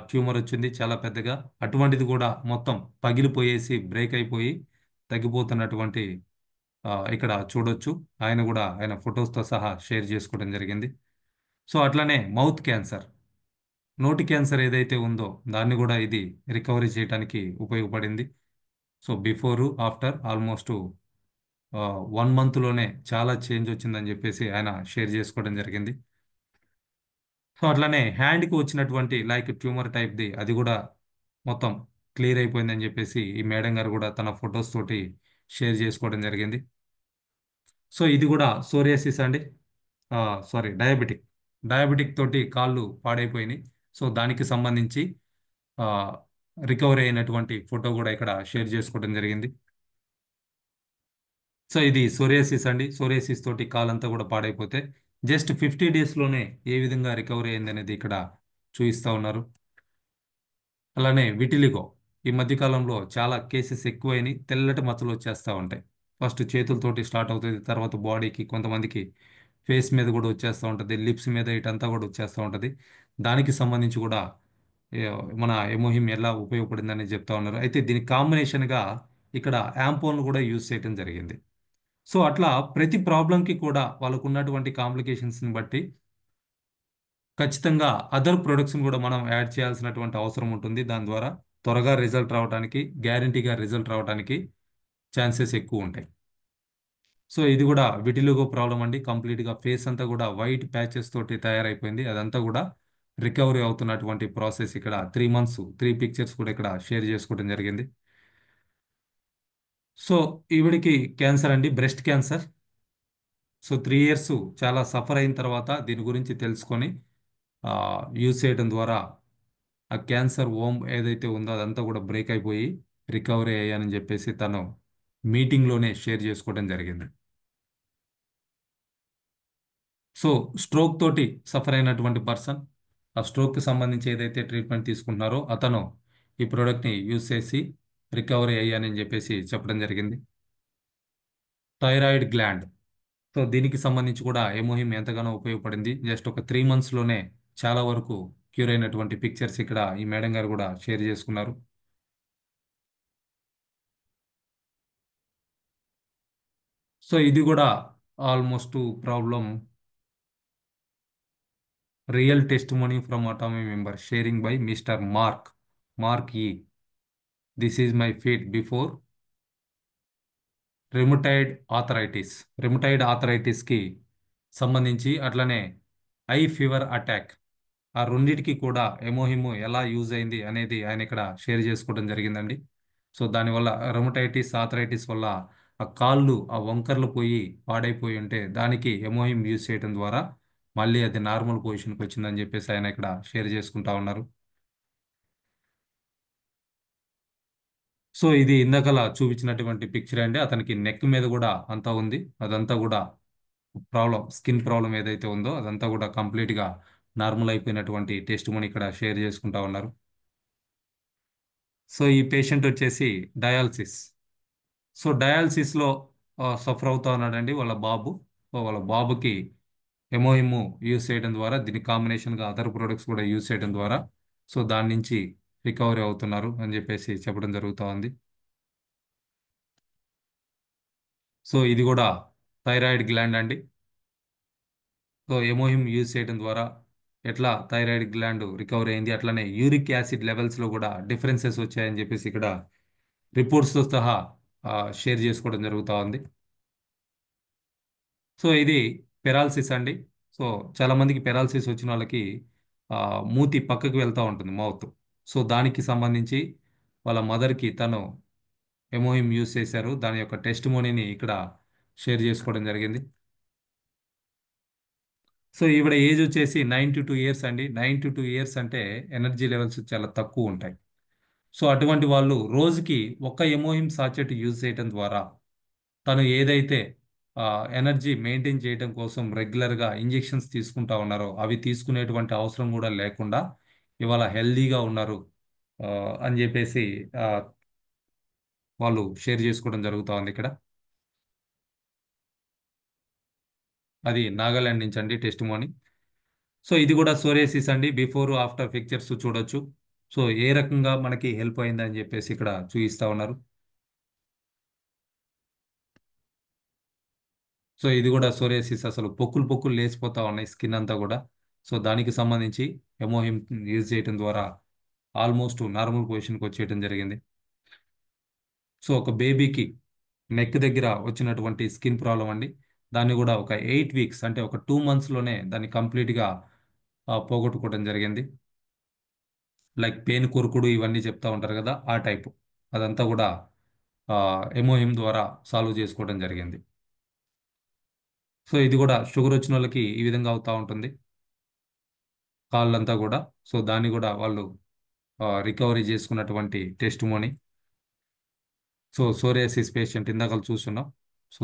ట్యూమర్ వచ్చింది చాలా పెద్దగా. అటువంటిది కూడా మొత్తం పగిలిపోయేసి బ్రేక్ అయిపోయి తగ్గిపోతున్నటువంటి ఇక్కడ చూడొచ్చు. ఆయన కూడా ఆయన ఫొటోస్తో సహా షేర్ చేసుకోవడం జరిగింది. సో అట్లానే మౌత్ క్యాన్సర్, నోటి క్యాన్సర్ ఏదైతే ఉందో దాన్ని కూడా ఇది రికవరీ చేయడానికి ఉపయోగపడింది. సో బిఫోరు ఆఫ్టర్ ఆల్మోస్ట్ 1 మంత్లోనే చాలా చేంజ్ వచ్చిందని చెప్పేసి ఆయన షేర్ చేసుకోవడం జరిగింది. సో అట్లానే హ్యాండ్కి వచ్చినటువంటి లైక్ ట్యూమర్ టైప్ది అది కూడా మొత్తం క్లియర్ అయిపోయిందని చెప్పేసి ఈ మేడం గారు కూడా తన ఫొటోస్ తోటి షేర్ చేసుకోవడం జరిగింది. సో ఇది కూడా సోరియాసిస్ అండి. Sorry, diabetic. డయాబెటిక్ తోటి కాళ్ళు పాడైపోయినాయి. సో దానికి సంబంధించి ఆ, రికవరీ అయినటువంటి ఫోటో కూడా ఇక్కడ షేర్ చేసుకోవడం జరిగింది. సో ఇది సోరియాసిస్ అండి. సోరియాసిస్ తోటి కాలంతా కూడా పాడైపోతే జస్ట్ 50 డేస్లోనే ఏ విధంగా రికవరీ అయింది అనేది ఇక్కడ చూపిస్తా ఉన్నారు. అలానే విటిలిగో ఈ మధ్య కాలంలో చాలా కేసెస్ ఎక్కువైనాయి. తెల్లటి మచ్చలు వచ్చేస్తూ ఉంటాయి. ఫస్ట్ చేతులతోటి స్టార్ట్ అవుతుంది, తర్వాత బాడీకి, కొంతమందికి ఫేస్ మీద కూడా వచ్చేస్తూ ఉంటుంది, లిప్స్ మీద ఇటంతా కూడా వచ్చేస్తూ ఉంటుంది. దానికి సంబంధించి కూడా ఏ, మన ఎమోహిమ్ ఎలా ఉపయోగపడిందని చెప్తా ఉన్నారు. అయితే దీనికి కాంబినేషన్గా ఇక్కడ యాంపోన్ కూడా యూజ్ చేయడం జరిగింది. సో అట్లా ప్రతి ప్రాబ్లంకి కూడా వాళ్ళకు ఉన్నటువంటి కాంప్లికేషన్స్ని బట్టి ఖచ్చితంగా అదర్ ప్రొడక్ట్స్ని కూడా మనం యాడ్ చేయాల్సినటువంటి అవసరం ఉంటుంది. దాని ద్వారా త్వరగా రిజల్ట్ రావడానికి, గ్యారంటీగా రిజల్ట్ రావడానికి ఛాన్సెస్ ఎక్కువ ఉంటాయి. సో ఇది కూడా విటిలిగో ప్రాబ్లం అండి. కంప్లీట్గా ఫేస్ అంతా కూడా వైట్ ప్యాచెస్ తోటి తయారైపోయింది. అదంతా కూడా రికవరీ అవుతున్నటువంటి ప్రాసెస్. ఇక్కడ 3 మంత్స్ 3 పిక్చర్స్ కూడా ఇక్కడ షేర్ చేసుకోవడం జరిగింది. సో ఈవిడికి క్యాన్సర్ అండి, బ్రెస్ట్ క్యాన్సర్. సో 3 ఇయర్స్ చాలా సఫర్ అయిన తర్వాత దీని గురించి తెలుసుకొని యూజ్ చేయడం ద్వారా ఆ క్యాన్సర్ ఓమ్ ఏదైతే ఉందో అదంతా కూడా బ్రేక్ అయిపోయి రికవరీ అయ్యానని చెప్పేసి తను మీటింగ్లోనే షేర్ చేసుకోవడం జరిగింది. సో స్ట్రోక్ తోటి సఫర్ అయినటువంటి పర్సన్, ఆ స్ట్రోక్కి సంబంధించి ఏదైతే ట్రీట్మెంట్ తీసుకుంటున్నారో అతను ఈ ప్రోడక్ట్ని యూజ్ చేసి రికవరీ అయ్యానని చెప్పేసి చెప్పడం జరిగింది. Thyroid gland. సో దీనికి సంబంధించి కూడా ఎమోహిమ్ ఎంతగానో ఉపయోగపడింది. జస్ట్ ఒక 3 మంత్స్లోనే చాలా వరకు క్యూర్ అయినటువంటి పిక్చర్స్ ఇక్కడ ఈ మేడం గారు కూడా షేర్ చేసుకున్నారు. సో ఇది కూడా almost problem real testimony from Atomy member sharing by mister Mark E. This is my feet before rheumatoid arthritis. Rheumatoid ఆథరైటిస్కి సంబంధించి అట్లనే ఐ ఫీవర్ అటాక్, ఆ రెండిటికి కూడా ఎమోహిము ఎలా యూజ్ అయింది అనేది ఆయన ఇక్కడ షేర్ చేసుకోవడం జరిగిందండి. సో దానివల్ల రొమటైటిస్ ఆథరైటిస్ వల్ల ఆ కాళ్ళు ఆ వంకర్లు పోయి పాడైపోయి ఉంటే దానికి ఎమోహిమ్ యూజ్ చేయడం ద్వారా మళ్ళీ అది నార్మల్ పొజిషన్కి వచ్చిందని చెప్పేసి ఆయన ఇక్కడ షేర్ చేసుకుంటా ఉన్నారు. సో ఇది ఇందాకలా చూపించినటువంటి పిక్చర్ అండి. అతనికి నెక్ మీద కూడా అంతా ఉంది. అదంతా కూడా ప్రాబ్లం, స్కిన్ ప్రాబ్లం ఏదైతే ఉందో అదంతా కూడా కంప్లీట్గా నార్మల్ అయిపోయినటువంటి టెస్ట్ మనీ ఇక్కడ షేర్ చేసుకుంటా ఉన్నారు. సో ఈ పేషెంట్ వచ్చేసి డయాలసిస్. సో డయాలసిస్లో సఫర్ అవుతా ఉన్నాడండి వాళ్ళ బాబు. సో వాళ్ళ బాబుకి ఎమోయిము యూజ్ చేయడం ద్వారా, దీని కాంబినేషన్గా అదర్ ప్రొడక్ట్స్ కూడా యూజ్ చేయడం ద్వారా సో దాని నుంచి రికవరీ అవుతున్నారు అని చెప్పేసి చెప్పడం జరుగుతూ ఉంది. సో ఇది కూడా థైరాయిడ్ గ్లాండ్ అండి. సో ఎమోహిమ్ యూజ్ చేయడం ద్వారా ఎట్లా థైరాయిడ్ గ్లాండ్ రికవర్ అయింది, అట్లనే యూరిక్ యాసిడ్ లెవెల్స్లో కూడా డిఫరెన్సెస్ వచ్చాయని చెప్పేసి ఇక్కడ రిపోర్ట్స్తో సహా షేర్ చేసుకోవడం జరుగుతూ ఉంది. సో ఇది పెరాలసిస్ అండి. సో చాలా మందికి పెరాలసిస్ వచ్చిన వాళ్ళకి ఆ, మూతి పక్కకి వెళ్తూ ఉంటుంది, మౌత్. సో దానికి సంబంధించి వాళ్ళ మదర్కి తను ఎమోహిమ్ యూజ్ చేశారు. దాని యొక్క టెస్ట్ మోనీని ఇక్కడ షేర్ చేసుకోవడం జరిగింది. సో ఈవిడ ఏజ్ వచ్చేసి 92 ఇయర్స్ అండి. 92 ఇయర్స్ అంటే ఎనర్జీ లెవెల్స్ చాలా తక్కువ ఉంటాయి. సో అటువంటి వాళ్ళు రోజుకి ఒక ఎమోహిమ్ సాచెట్ యూజ్ చేయడం ద్వారా తను ఏదైతే ఎనర్జీ మెయింటైన్ చేయడం కోసం రెగ్యులర్గా ఇంజెక్షన్స్ తీసుకుంటా ఉన్నారో అవి తీసుకునేటువంటి అవసరం కూడా లేకుండా ఇవాళ హెల్దీగా ఉన్నారు ఆ, అని చెప్పేసి ఆ, వాళ్ళు షేర్ చేసుకోవడం జరుగుతూ ఉంది ఇక్కడ. అది నాగాలాండ్ నుంచి అండి టెస్ట్ మోని. సో ఇది కూడా సోరియాసిస్ అండి. బిఫోర్ ఆఫ్టర్ పిక్చర్స్ చూడొచ్చు. సో ఏ రకంగా మనకి హెల్ప్ అయిందని చెప్పేసి ఇక్కడ చూపిస్తా ఉన్నారు. సో ఇది కూడా సోరియాసిస్, అసలు పొక్కులు పొక్కులు లేచిపోతా ఉన్నాయి స్కిన్ అంతా కూడా. సో దానికి సంబంధించి ఎమోహిమ్ యూజ్ చేయడం ద్వారా ఆల్మోస్ట్ నార్మల్ పొజిషన్కి వచ్చేయడం జరిగింది. సో ఒక బేబీకి నెక్ దగ్గర వచ్చినటువంటి స్కిన్ ప్రాబ్లం అండి. దాన్ని కూడా ఒక 8 వీక్స్ అంటే ఒక 2 మంత్స్లోనే దాన్ని కంప్లీట్గా పోగొట్టుకోవడం జరిగింది. లైక్ పెయిన్ కొరుకుడు ఇవన్నీ చెప్తా ఉంటారు కదా, ఆ టైపు అదంతా కూడా ఎమోహిమ్ ద్వారా సాల్వ్ చేసుకోవడం జరిగింది. సో ఇది కూడా షుగర్ వచ్చిన వాళ్ళకి ఈ విధంగా అవుతా ఉంటుంది కాళ్ళంతా కూడా. సో దాన్ని కూడా వాళ్ళు రికవరీ చేసుకున్నటువంటి టెస్ట్ మోని. సో సోరియాసిస్ పేషెంట్ ఇందాక చూస్తున్నాం. సో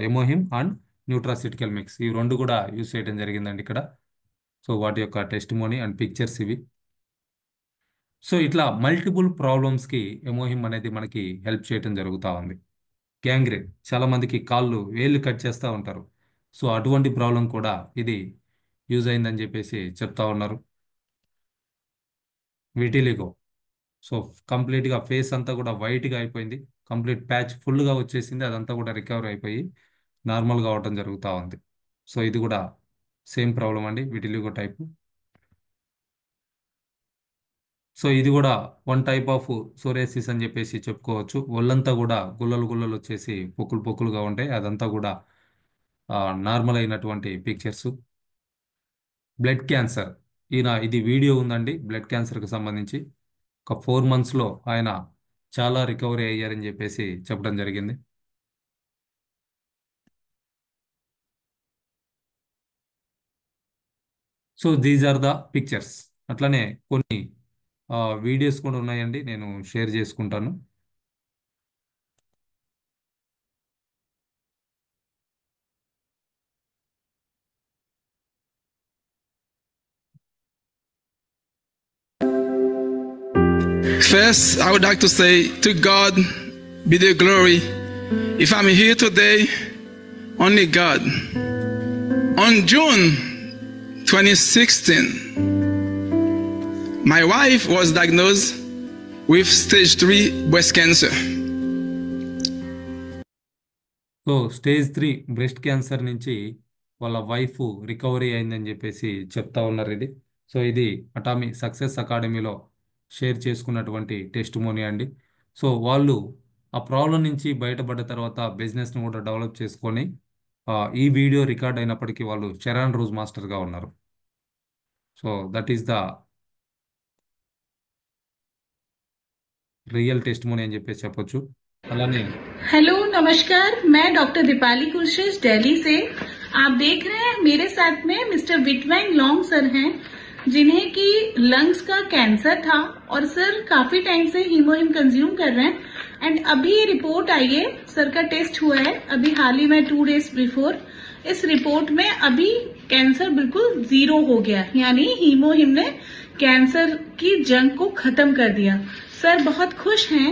ఎమోహిమ్ అండ్ న్యూట్రాసిటికల్ మిక్స్ ఈ రెండు కూడా యూస్ చేయడం జరిగిందండి ఇక్కడ. సో వాటి యొక్క టెస్ట్ మోని అండ్ పిక్చర్స్ ఇవి. సో ఇట్లా మల్టిపుల్ ప్రాబ్లమ్స్కి ఎమోహిమ్ అనేది మనకి హెల్ప్ చేయడం జరుగుతూ ఉంది. గ్యాంగ్రీన్, చాలా మందికి కాళ్ళు వేళ్ళు కట్ చేస్తూ ఉంటారు. సో అటువంటి ప్రాబ్లం కూడా ఇది యూజ్ అయిందని చెప్పేసి చెప్తా ఉన్నారు. విటిలిగో, సో కంప్లీట్గా ఫేస్ అంతా కూడా వైట్గా అయిపోయింది. కంప్లీట్ ప్యాచ్ ఫుల్గా వచ్చేసింది. అదంతా కూడా రికవర్ అయిపోయి నార్మల్గా అవటం జరుగుతూ ఉంది. సో ఇది కూడా సేమ్ ప్రాబ్లం అండి, విటిలిగో టైపు. సో ఇది కూడా వన్ టైప్ ఆఫ్ సోరియాసిస్ అని చెప్పేసి చెప్పుకోవచ్చు. ఒళ్ళంతా కూడా గుల్లలు గుల్లలు వచ్చేసి పొక్కులు పొక్కులుగా ఉంటాయి. అదంతా కూడా నార్మల్ అయినటువంటి పిక్చర్స్. బ్లడ్ క్యాన్సర్, ఇది వీడియో ఉందండి బ్లడ్ క్యాన్సర్కి సంబంధించి. ఒక 4 మంత్స్లో ఆయన చాలా రికవరీ అయ్యారని చెప్పేసి చెప్పడం జరిగింది. So these are the pictures. అట్లనే కొన్ని వీడియోస్ కూడా ఉన్నాయండి, నేను షేర్ చేసుకుంటాను. First, I would like to say to God be the glory. If I'm here today, only God. On June 2016, my wife was diagnosed with stage 3 breast cancer. So stage 3 breast cancer నుంచి వాళ్ళ wife recovery అయిందని చెప్పేసి చెప్తా ఉన్నారు ఇది. So ఇది Atomy success అకాడమీలో share చేసుకున్నటువంటి టెస్ట్ మోనీ అండి. సో వాళ్ళు ఆ ప్రాబ్లం నుంచి బయటపడ్డ తర్వాత బిజినెస్ని కూడా డెవలప్ చేసుకొని ఈ వీడియో రికార్డ్ అయినప్పటికీ వాళ్ళు చరణ్ రోజ్ మాస్టర్గా ఉన్నారు. So that is the real testimony అని చెప్పేసి చెప్పొచ్చు. అలానే हेलो नमस्कार, मैं डॉक्टर दीपाली कुलश्रेष्ठ दिल्ली से। आप देख रहे हैं मेरे साथ में मिस्टर विटवैंग लॉन्ग सर हैं, जिन्हें की लंग्स का कैंसर था और सर काफी टाइम से हीमोहिम कंज्यूम कर रहे हैं। एंड अभी ये रिपोर्ट आई है, सर का टेस्ट हुआ है अभी हाल ही में 2 डेज बिफोर। इस रिपोर्ट में अभी कैंसर बिल्कुल 0 हो गया, यानी हीमोहिम ने कैंसर की जंग को खत्म कर दिया। सर बहुत खुश हैं।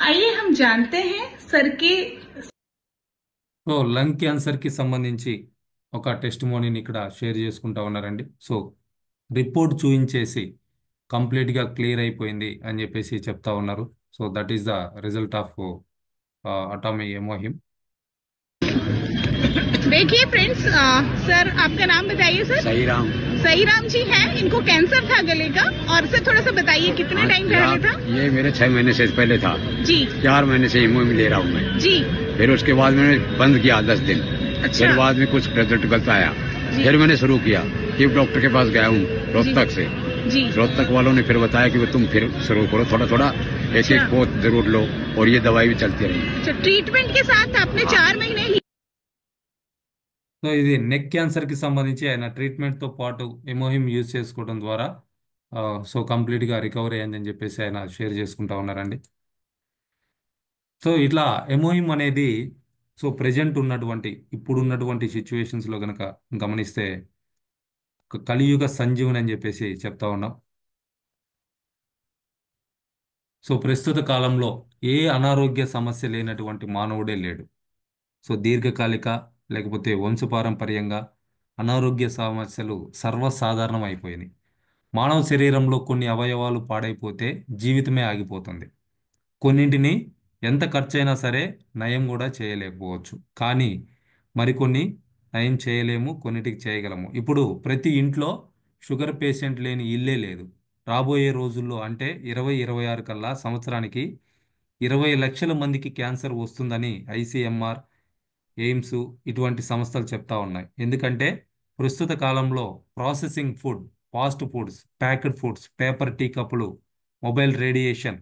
आइए हम जानते हैं सर के। సో లంగ్ క్యాన్సర్కి సంబంధించి ఒక టెస్ట్ మోనీని ఇక్కడ షేర్ చేసుకుంటా ఉన్నారండి. సో రిపోర్ట్ చూయించేసి కంప్లీట్గా క్లియర్ అయిపోయింది అని చెప్పేసి చెప్తా ఉన్నారు. So that is the result of Atomy Emohim. देखिए फ्रेंड्स, सर आपका नाम बताइए सर। सही राम। सही राम जी हैं, इनको कैंसर था गले का। और सर थोड़ा सा बताइए कितने टाइम पहले था? ये मेरे 6 महीने से पहले था जी 4 महीने से इमो में ले रहा हूँ मैं। जी। फिर उसके बाद मैंने बंद किया 10 दिन। अच्छा। फिर बाद में कुछ रिजल्ट गलत आया, जी। फिर मैंने शुरू किया। फिर डॉक्टर के पास गया हूँ रोहतक से। जी रोहतक वालों ने फिर बताया कि वो तुम फिर शुरू करो, थोड़ा थोड़ा एक एक पोत जरूर लो और ये दवाई भी चलती रही। अच्छा, ट्रीटमेंट के साथ आपने 4 महीने ही। సో ఇది నెక్ క్యాన్సర్కి సంబంధించి ఆయన ట్రీట్మెంట్తో పాటు ఎమోహిమ్ యూజ్ చేసుకోవడం ద్వారా సో కంప్లీట్గా రికవరీ అయిందని చెప్పేసి ఆయన షేర్ చేసుకుంటా ఉన్నారండి. సో ఇట్లా ఎమోహిమ్ అనేది సో ప్రజెంట్ ఉన్నటువంటి ఇప్పుడున్నటువంటి సిచ్యువేషన్స్లో కనుక గమనిస్తే ఒక కలియుగ సంజీవని అని చెప్పేసి చెప్తా ఉన్నాం. సో ప్రస్తుత కాలంలో ఏ అనారోగ్య సమస్య లేనటువంటి మానవుడే లేడు. సో దీర్ఘకాలిక లేకపోతే వంశపారంపర్యంగా అనారోగ్య సమస్యలు సర్వసాధారణం అయిపోయినాయి. మానవ శరీరంలో కొన్ని అవయవాలు పాడైపోతే జీవితమే ఆగిపోతుంది. కొన్నింటిని ఎంత ఖర్చైనా సరే నయం కూడా చేయలేకపోవచ్చు, కానీ మరికొన్ని నయం చేయలేము, కొన్నిటికి చేయగలము. ఇప్పుడు ప్రతి ఇంట్లో షుగర్ పేషెంట్ లేని ఇల్లే లేదు. రాబోయే రోజుల్లో అంటే 2026 కల్లా సంవత్సరానికి 20 లక్షల మందికి క్యాన్సర్ వస్తుందని ఐసీఎంఆర్, ఎయిమ్స్ ఇటువంటి సంస్థలు చెప్తా ఉన్నాయి. ఎందుకంటే ప్రస్తుత కాలంలో processing food, fast foods, packed foods, paper tea కప్పులు, మొబైల్ రేడియేషన్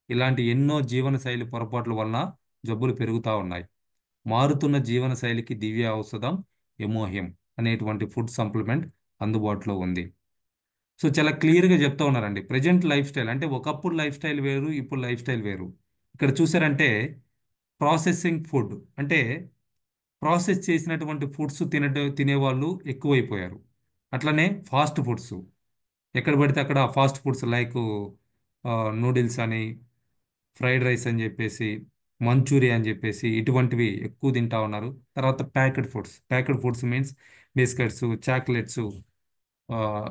ఇలాంటి ఎన్నో జీవనశైలి పొరపాట్ల వలన జబ్బులు పెరుగుతూ ఉన్నాయి. మారుతున్న జీవనశైలికి దివ్య ఔషధం ఎమోహిమ్ అనేటువంటి ఫుడ్ సప్లిమెంట్ అందుబాటులో ఉంది. సో చాలా క్లియర్గా చెప్తా ఉన్నారండి. ప్రజెంట్ లైఫ్ స్టైల్ అంటే ఒకప్పుడు లైఫ్ స్టైల్ వేరు, ఇప్పుడు లైఫ్ స్టైల్ వేరు. ఇక్కడ చూసారంటే ప్రాసెసింగ్ ఫుడ్ అంటే ప్రాసెస్ చేసినటువంటి ఫుడ్స్ తినేవాళ్ళు ఎక్కువైపోయారు. అట్లనే ఫాస్ట్ ఫుడ్స్, ఎక్కడ పడితే అక్కడ ఫాస్ట్ ఫుడ్స్ లైక్ నూడిల్స్ అని, ఫ్రైడ్ రైస్ అని చెప్పేసి, మంచూరియా అని చెప్పేసి ఇటువంటివి ఎక్కువ తింటా ఉన్నారు. తర్వాత packed foods means biscuits, chocolates,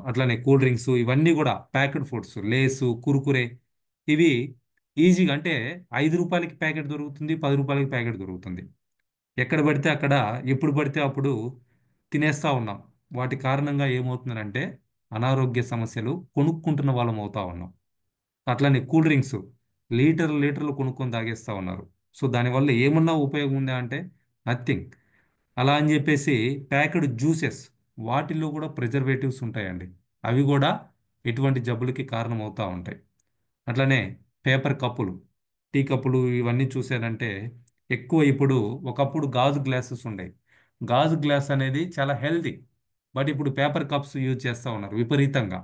అట్లనే కూల్ డ్రింక్స్, ఇవన్నీ కూడా ప్యాకెడ్ ఫుడ్స్, లేసు, కురుకురే, ఇవి ఈజీగా అంటే 5 రూపాయలకి ప్యాకెట్ దొరుకుతుంది, 10 రూపాయలకి ప్యాకెట్ దొరుకుతుంది. ఎక్కడ పడితే అక్కడ ఎప్పుడు పడితే అప్పుడు తినేస్తూ ఉన్నాం. వాటి కారణంగా ఏమవుతుందంటే అనారోగ్య సమస్యలు కొనుక్కుంటున్న వాళ్ళం అవుతా ఉన్నాం. అట్లనే కూల్ డ్రింక్స్ లీటర్లు కొనుక్కొని తాగేస్తూ ఉన్నారు. సో దానివల్ల ఏమన్నా ఉపయోగం ఉందా అంటే నథింగ్. అలా అని చెప్పేసి ప్యాకెడ్ జ్యూసెస్, వాటిల్లో కూడా ప్రిజర్వేటివ్స్ ఉంటాయండి. అవి కూడా ఎటువంటి జబ్బులకి కారణం అవుతూ ఉంటాయి. అట్లనే పేపర్ కప్పులు, టీ కప్పులు ఇవన్నీ చూసారంటే ఎక్కువ ఇప్పుడు ఒకప్పుడు గాజు గ్లాసెస్ ఉండేవి. గాజు గ్లాస్ అనేది చాలా హెల్తీ, బట్ ఇప్పుడు పేపర్ కప్స్ యూజ్ చేస్తూ ఉన్నారు విపరీతంగా.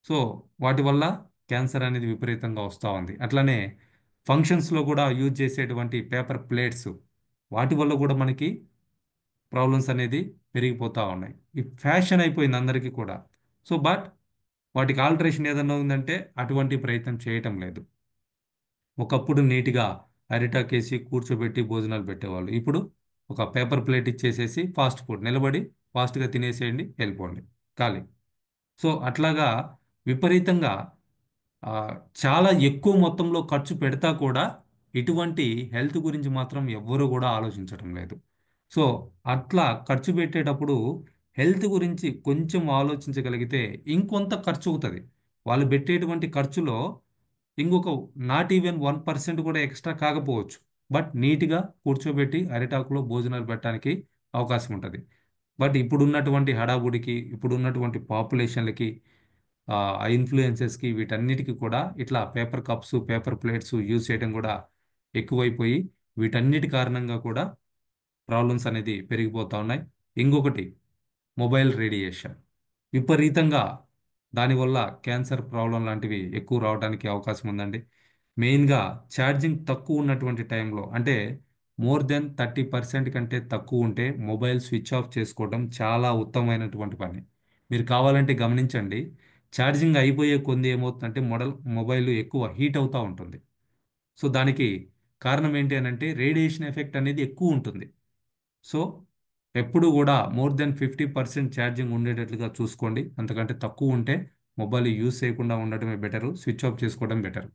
సో వాటి వల్ల క్యాన్సర్ అనేది విపరీతంగా వస్తూ ఉంది. అట్లనే ఫంక్షన్స్లో కూడా యూజ్ చేసేటువంటి పేపర్ ప్లేట్స్, వాటి వల్ల కూడా మనకి ప్రాబ్లమ్స్ అనేది పెరిగిపోతూ ఉన్నాయి. ఈ ఫ్యాషన్ అయిపోయింది అందరికీ కూడా. సో బట్ వాటికి ఆల్టరేషన్ ఏదన్నా ఉందంటే అటువంటి ప్రయత్నం చేయటం లేదు. ఒకప్పుడు నీట్గా అరిటాకేసి కూర్చోబెట్టి భోజనాలు పెట్టేవాళ్ళు. ఇప్పుడు ఒక పేపర్ ప్లేట్ ఇచ్చేసేసి ఫాస్ట్ ఫుడ్ నిలబడి ఫాస్ట్గా తినేసేయండి, వెళ్ళిపోండి, ఖాళీ. సో అట్లాగా విపరీతంగా ఆ, చాలా ఎక్కువ మొత్తంలో ఖర్చు పెడతా కూడా ఇటువంటి హెల్త్ గురించి మాత్రం ఎవ్వరూ కూడా ఆలోచించడం లేదు. సో అట్లా ఖర్చు పెట్టేటప్పుడు హెల్త్ గురించి కొంచెం ఆలోచించగలిగితే ఇంకొంత ఖర్చు అవుతుంది. వాళ్ళు పెట్టేటువంటి ఖర్చులో ఇంకొక నాట్ ఈవెన్ 1% కూడా ఎక్స్ట్రా కాకపోవచ్చు, బట్ నీట్గా కూర్చోబెట్టి అరిటాకులో భోజనాలు పెట్టడానికి అవకాశం ఉంటుంది. బట్ ఇప్పుడున్నటువంటి హడావుడికి, ఇప్పుడున్నటువంటి పాపులేషన్లకి, ఆ ఇన్ఫ్లుయెన్సెస్కి, వీటన్నిటికీ కూడా ఇట్లా paper cups, paper plates use చేయడం కూడా ఎక్కువైపోయి వీటన్నిటి కారణంగా కూడా ప్రాబ్లమ్స్ అనేది పెరిగిపోతూ ఉన్నాయి. ఇంకొకటి మొబైల్ రేడియేషన్ విపరీతంగా, దానివల్ల క్యాన్సర్ ప్రాబ్లం లాంటివి ఎక్కువ రావడానికి అవకాశం ఉందండి. మెయిన్గా ఛార్జింగ్ తక్కువ ఉన్నటువంటి టైంలో అంటే మోర్ దెన్ 30% కంటే తక్కువ ఉంటే మొబైల్ స్విచ్ ఆఫ్ చేసుకోవడం చాలా ఉత్తమమైనటువంటి పని. మీరు కావాలంటే గమనించండి, ఛార్జింగ్ అయిపోయే కొంది ఏమవుతుందంటే మొబైల్ ఎక్కువ హీట్ అవుతూ ఉంటుంది. సో దానికి కారణం ఏంటి అని అంటే రేడియేషన్ ఎఫెక్ట్ అనేది ఎక్కువ ఉంటుంది. సో ఎప్పుడు కూడా మోర్ దెన్ 50% ఛార్జింగ్ ఉండేటట్లుగా చూసుకోండి. అంతకంటే తక్కువ ఉంటే మొబైల్ యూజ్ చేయకుండా ఉండటమే బెటరు, స్విచ్ ఆఫ్ చేసుకోవడం బెటర్.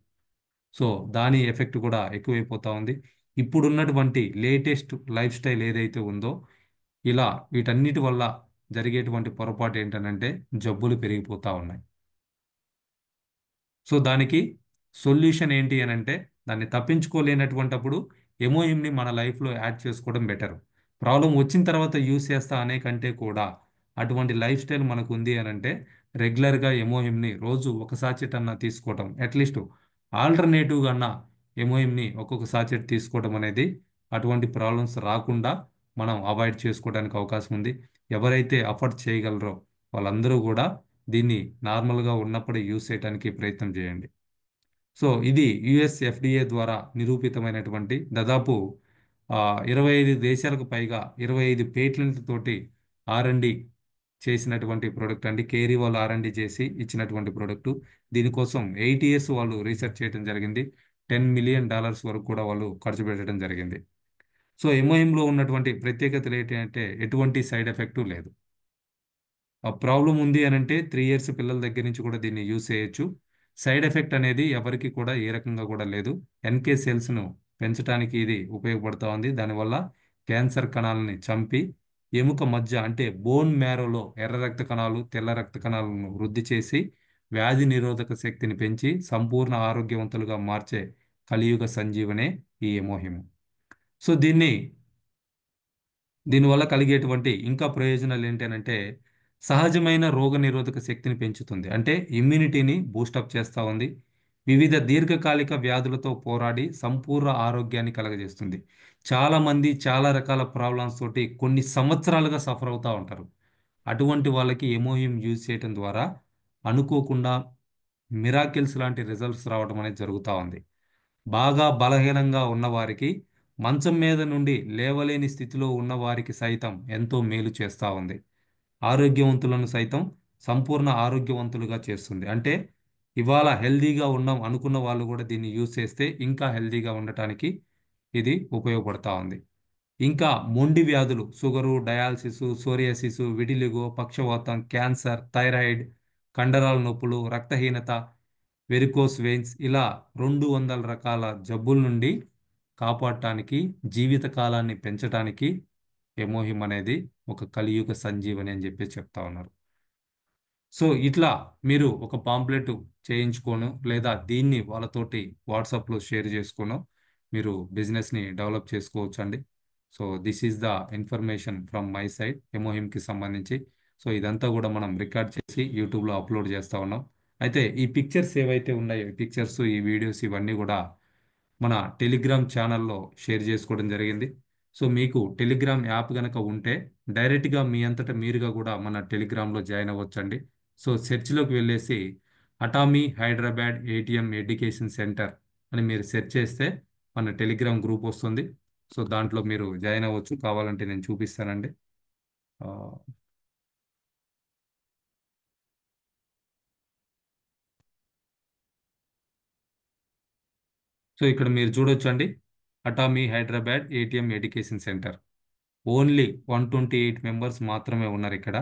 సో దాని ఎఫెక్ట్ కూడా ఎక్కువైపోతూ ఉంది. ఇప్పుడున్నటువంటి లేటెస్ట్ లైఫ్ స్టైల్ ఏదైతే ఉందో ఇలా వీటన్నిటి వల్ల జరిగేటువంటి పొరపాటు ఏంటనంటే జబ్బులు పెరిగిపోతూ ఉన్నాయి. సో దానికి సొల్యూషన్ ఏంటి అని అంటే, దాన్ని తప్పించుకోలేనటువంటప్పుడు ఎమోయిమ్ని మన లైఫ్లో యాడ్ చేసుకోవడం బెటర్. ప్రాబ్లం వచ్చిన తర్వాత యూస్ చేస్తా అనే కంటే కూడా అటువంటి లైఫ్ స్టైల్ మనకు ఉంది అని అంటే రెగ్యులర్గా ఎమోయిమ్ని రోజు ఒక సాచెట్ అన్నా తీసుకోవటం, అట్లీస్ట్ ఆల్టర్నేటివ్గా అన్నా ఎమోయిమ్ని ఒక్కొక్క సాచెట్ తీసుకోవడం అనేది అటువంటి ప్రాబ్లమ్స్ రాకుండా మనం అవాయిడ్ చేసుకోవడానికి అవకాశం ఉంది. ఎవరైతే అఫోర్డ్ చేయగలరో వాళ్ళందరూ కూడా దీన్ని నార్మల్గా ఉన్నప్పుడే యూస్ చేయడానికి ప్రయత్నం చేయండి. సో ఇది యుఎస్ ఎఫ్డిఏ ద్వారా నిరూపితమైనటువంటి దాదాపు 25 దేశాలకు పైగా 25 పేటెంట్లతోటి ఆర్&డి చేసినటువంటి ప్రోడక్ట్ అండి. కేరీ వాళ్ళు ఆర్&డి చేసి ఇచ్చినటువంటి ప్రోడక్ట్. దీనికోసం 8 ఇయర్స్ వాళ్ళు రీసెర్చ్ చేయడం జరిగింది. $10 మిలియన్ వరకు కూడా వాళ్ళు ఖర్చు పెట్టడం జరిగింది. సో ఎంఓఎంలో ఉన్నటువంటి ప్రత్యేకతలు ఏంటంటే ఎటువంటి సైడ్ ఎఫెక్టు లేదు. ఆ ప్రాబ్లం ఉంది అని అంటే 3 ఇయర్స్ పిల్లల దగ్గర నుంచి కూడా దీన్ని యూస్ చేయొచ్చు. సైడ్ ఎఫెక్ట్ అనేది ఎవరికి కూడా ఏ రకంగా కూడా లేదు. ఎన్కే సెల్స్ను పెంచడానికి ఇది ఉపయోగపడుతూ ఉంది. దానివల్ల క్యాన్సర్ కణాలని చంపి ఎముక మధ్య అంటే బోన్ మ్యారోలో ఎర్ర రక్త కణాలు, తెల్ల రక్త కణాలను వృద్ధి చేసి వ్యాధి నిరోధక శక్తిని పెంచి సంపూర్ణ ఆరోగ్యవంతులుగా మార్చే కలియుగ సంజీవనే ఈ ఎమోహిమ్. సో దీనివల్ల కలిగేటువంటి ఇంకా ప్రయోజనాలు ఏంటంటే సహజమైన రోగ నిరోధక శక్తిని పెంచుతుంది. అంటే ఇమ్యూనిటీని బూస్టప్ చేస్తూ ఉంది. వివిధ దీర్ఘకాలిక వ్యాధులతో పోరాడి సంపూర్ణ ఆరోగ్యాన్ని కలగజేస్తుంది. చాలామంది చాలా రకాల ప్రాబ్లమ్స్ తోటి కొన్ని సంవత్సరాలుగా సఫర్ అవుతూ ఉంటారు. అటువంటి వాళ్ళకి ఎమోహిమ్ యూజ్ చేయడం ద్వారా అనుకోకుండా మిరాకిల్స్ లాంటి రిజల్ట్స్ రావడం అనేది జరుగుతూ ఉంది. బాగా బలహీనంగా ఉన్నవారికి, మంచం మీద నుండి లేవలేని స్థితిలో ఉన్నవారికి సైతం ఎంతో మేలు చేస్తూ ఉంది. ఆరోగ్యవంతులను సైతం సంపూర్ణ ఆరోగ్యవంతులుగా చేస్తుంది. అంటే ఇవాళ హెల్దీగా ఉన్నాం అనుకున్న వాళ్ళు కూడా దీన్ని యూజ్ చేస్తే ఇంకా హెల్దీగా ఉండటానికి ఇది ఉపయోగపడతా ఉంది. ఇంకా మొండి వ్యాధులు, షుగరు, డయాలసిస్, సోరియాసిస్, విటిలిగో, పక్షవాతం, క్యాన్సర్, థైరాయిడ్, కండరాల నొప్పులు, రక్తహీనత, వెరికోస్ వెయిన్స్ ఇలా 200 రకాల జబ్బుల నుండి కాపాడటానికి, జీవిత కాలాన్ని పెంచడానికి ఎమోహిమ్ అనేది ఒక కలియుగ సంజీవని అని చెప్పి చెప్తా ఉన్నారు. సో ఇట్లా మీరు ఒక పాంప్లెట్ చేయించుకోను లేదా దీన్ని వాళ్ళతోటి వాట్సాప్లో షేర్ చేసుకోను మీరు బిజినెస్ని డెవలప్ చేసుకోవచ్చు అండి. So this is the information from my side ఎమోహిమ్కి సంబంధించి. సో ఇదంతా కూడా మనం రికార్డ్ చేసి యూట్యూబ్లో అప్లోడ్ చేస్తూ ఉన్నాం. అయితే ఈ పిక్చర్స్ ఏవైతే ఉన్నాయో ఈ పిక్చర్స్, ఈ వీడియోస్ ఇవన్నీ కూడా మన టెలిగ్రామ్ ఛానల్లో షేర్ చేసుకోవడం జరిగింది. సో మీకు టెలిగ్రామ్ యాప్ కనుక ఉంటే డైరెక్ట్గా మీ అంతటా మీరుగా కూడా మన టెలిగ్రామ్లో జాయిన్ అవ్వచ్చండి. సో సెర్చ్లోకి వెళ్ళేసి Atomy Hyderabad ATM education centre అని మీరు సెర్చ్ చేస్తే మన టెలిగ్రామ్ గ్రూప్ వస్తుంది. సో దాంట్లో మీరు జాయిన్ అవ్వచ్చు. కావాలంటే నేను చూపిస్తానండి. ఆ, సో ఇక్కడ మీరు చూడొచ్చండి, Atomy Hyderabad ATM education centre. Only 128 members మాత్రమే ఉన్నారు ఇక్కడ.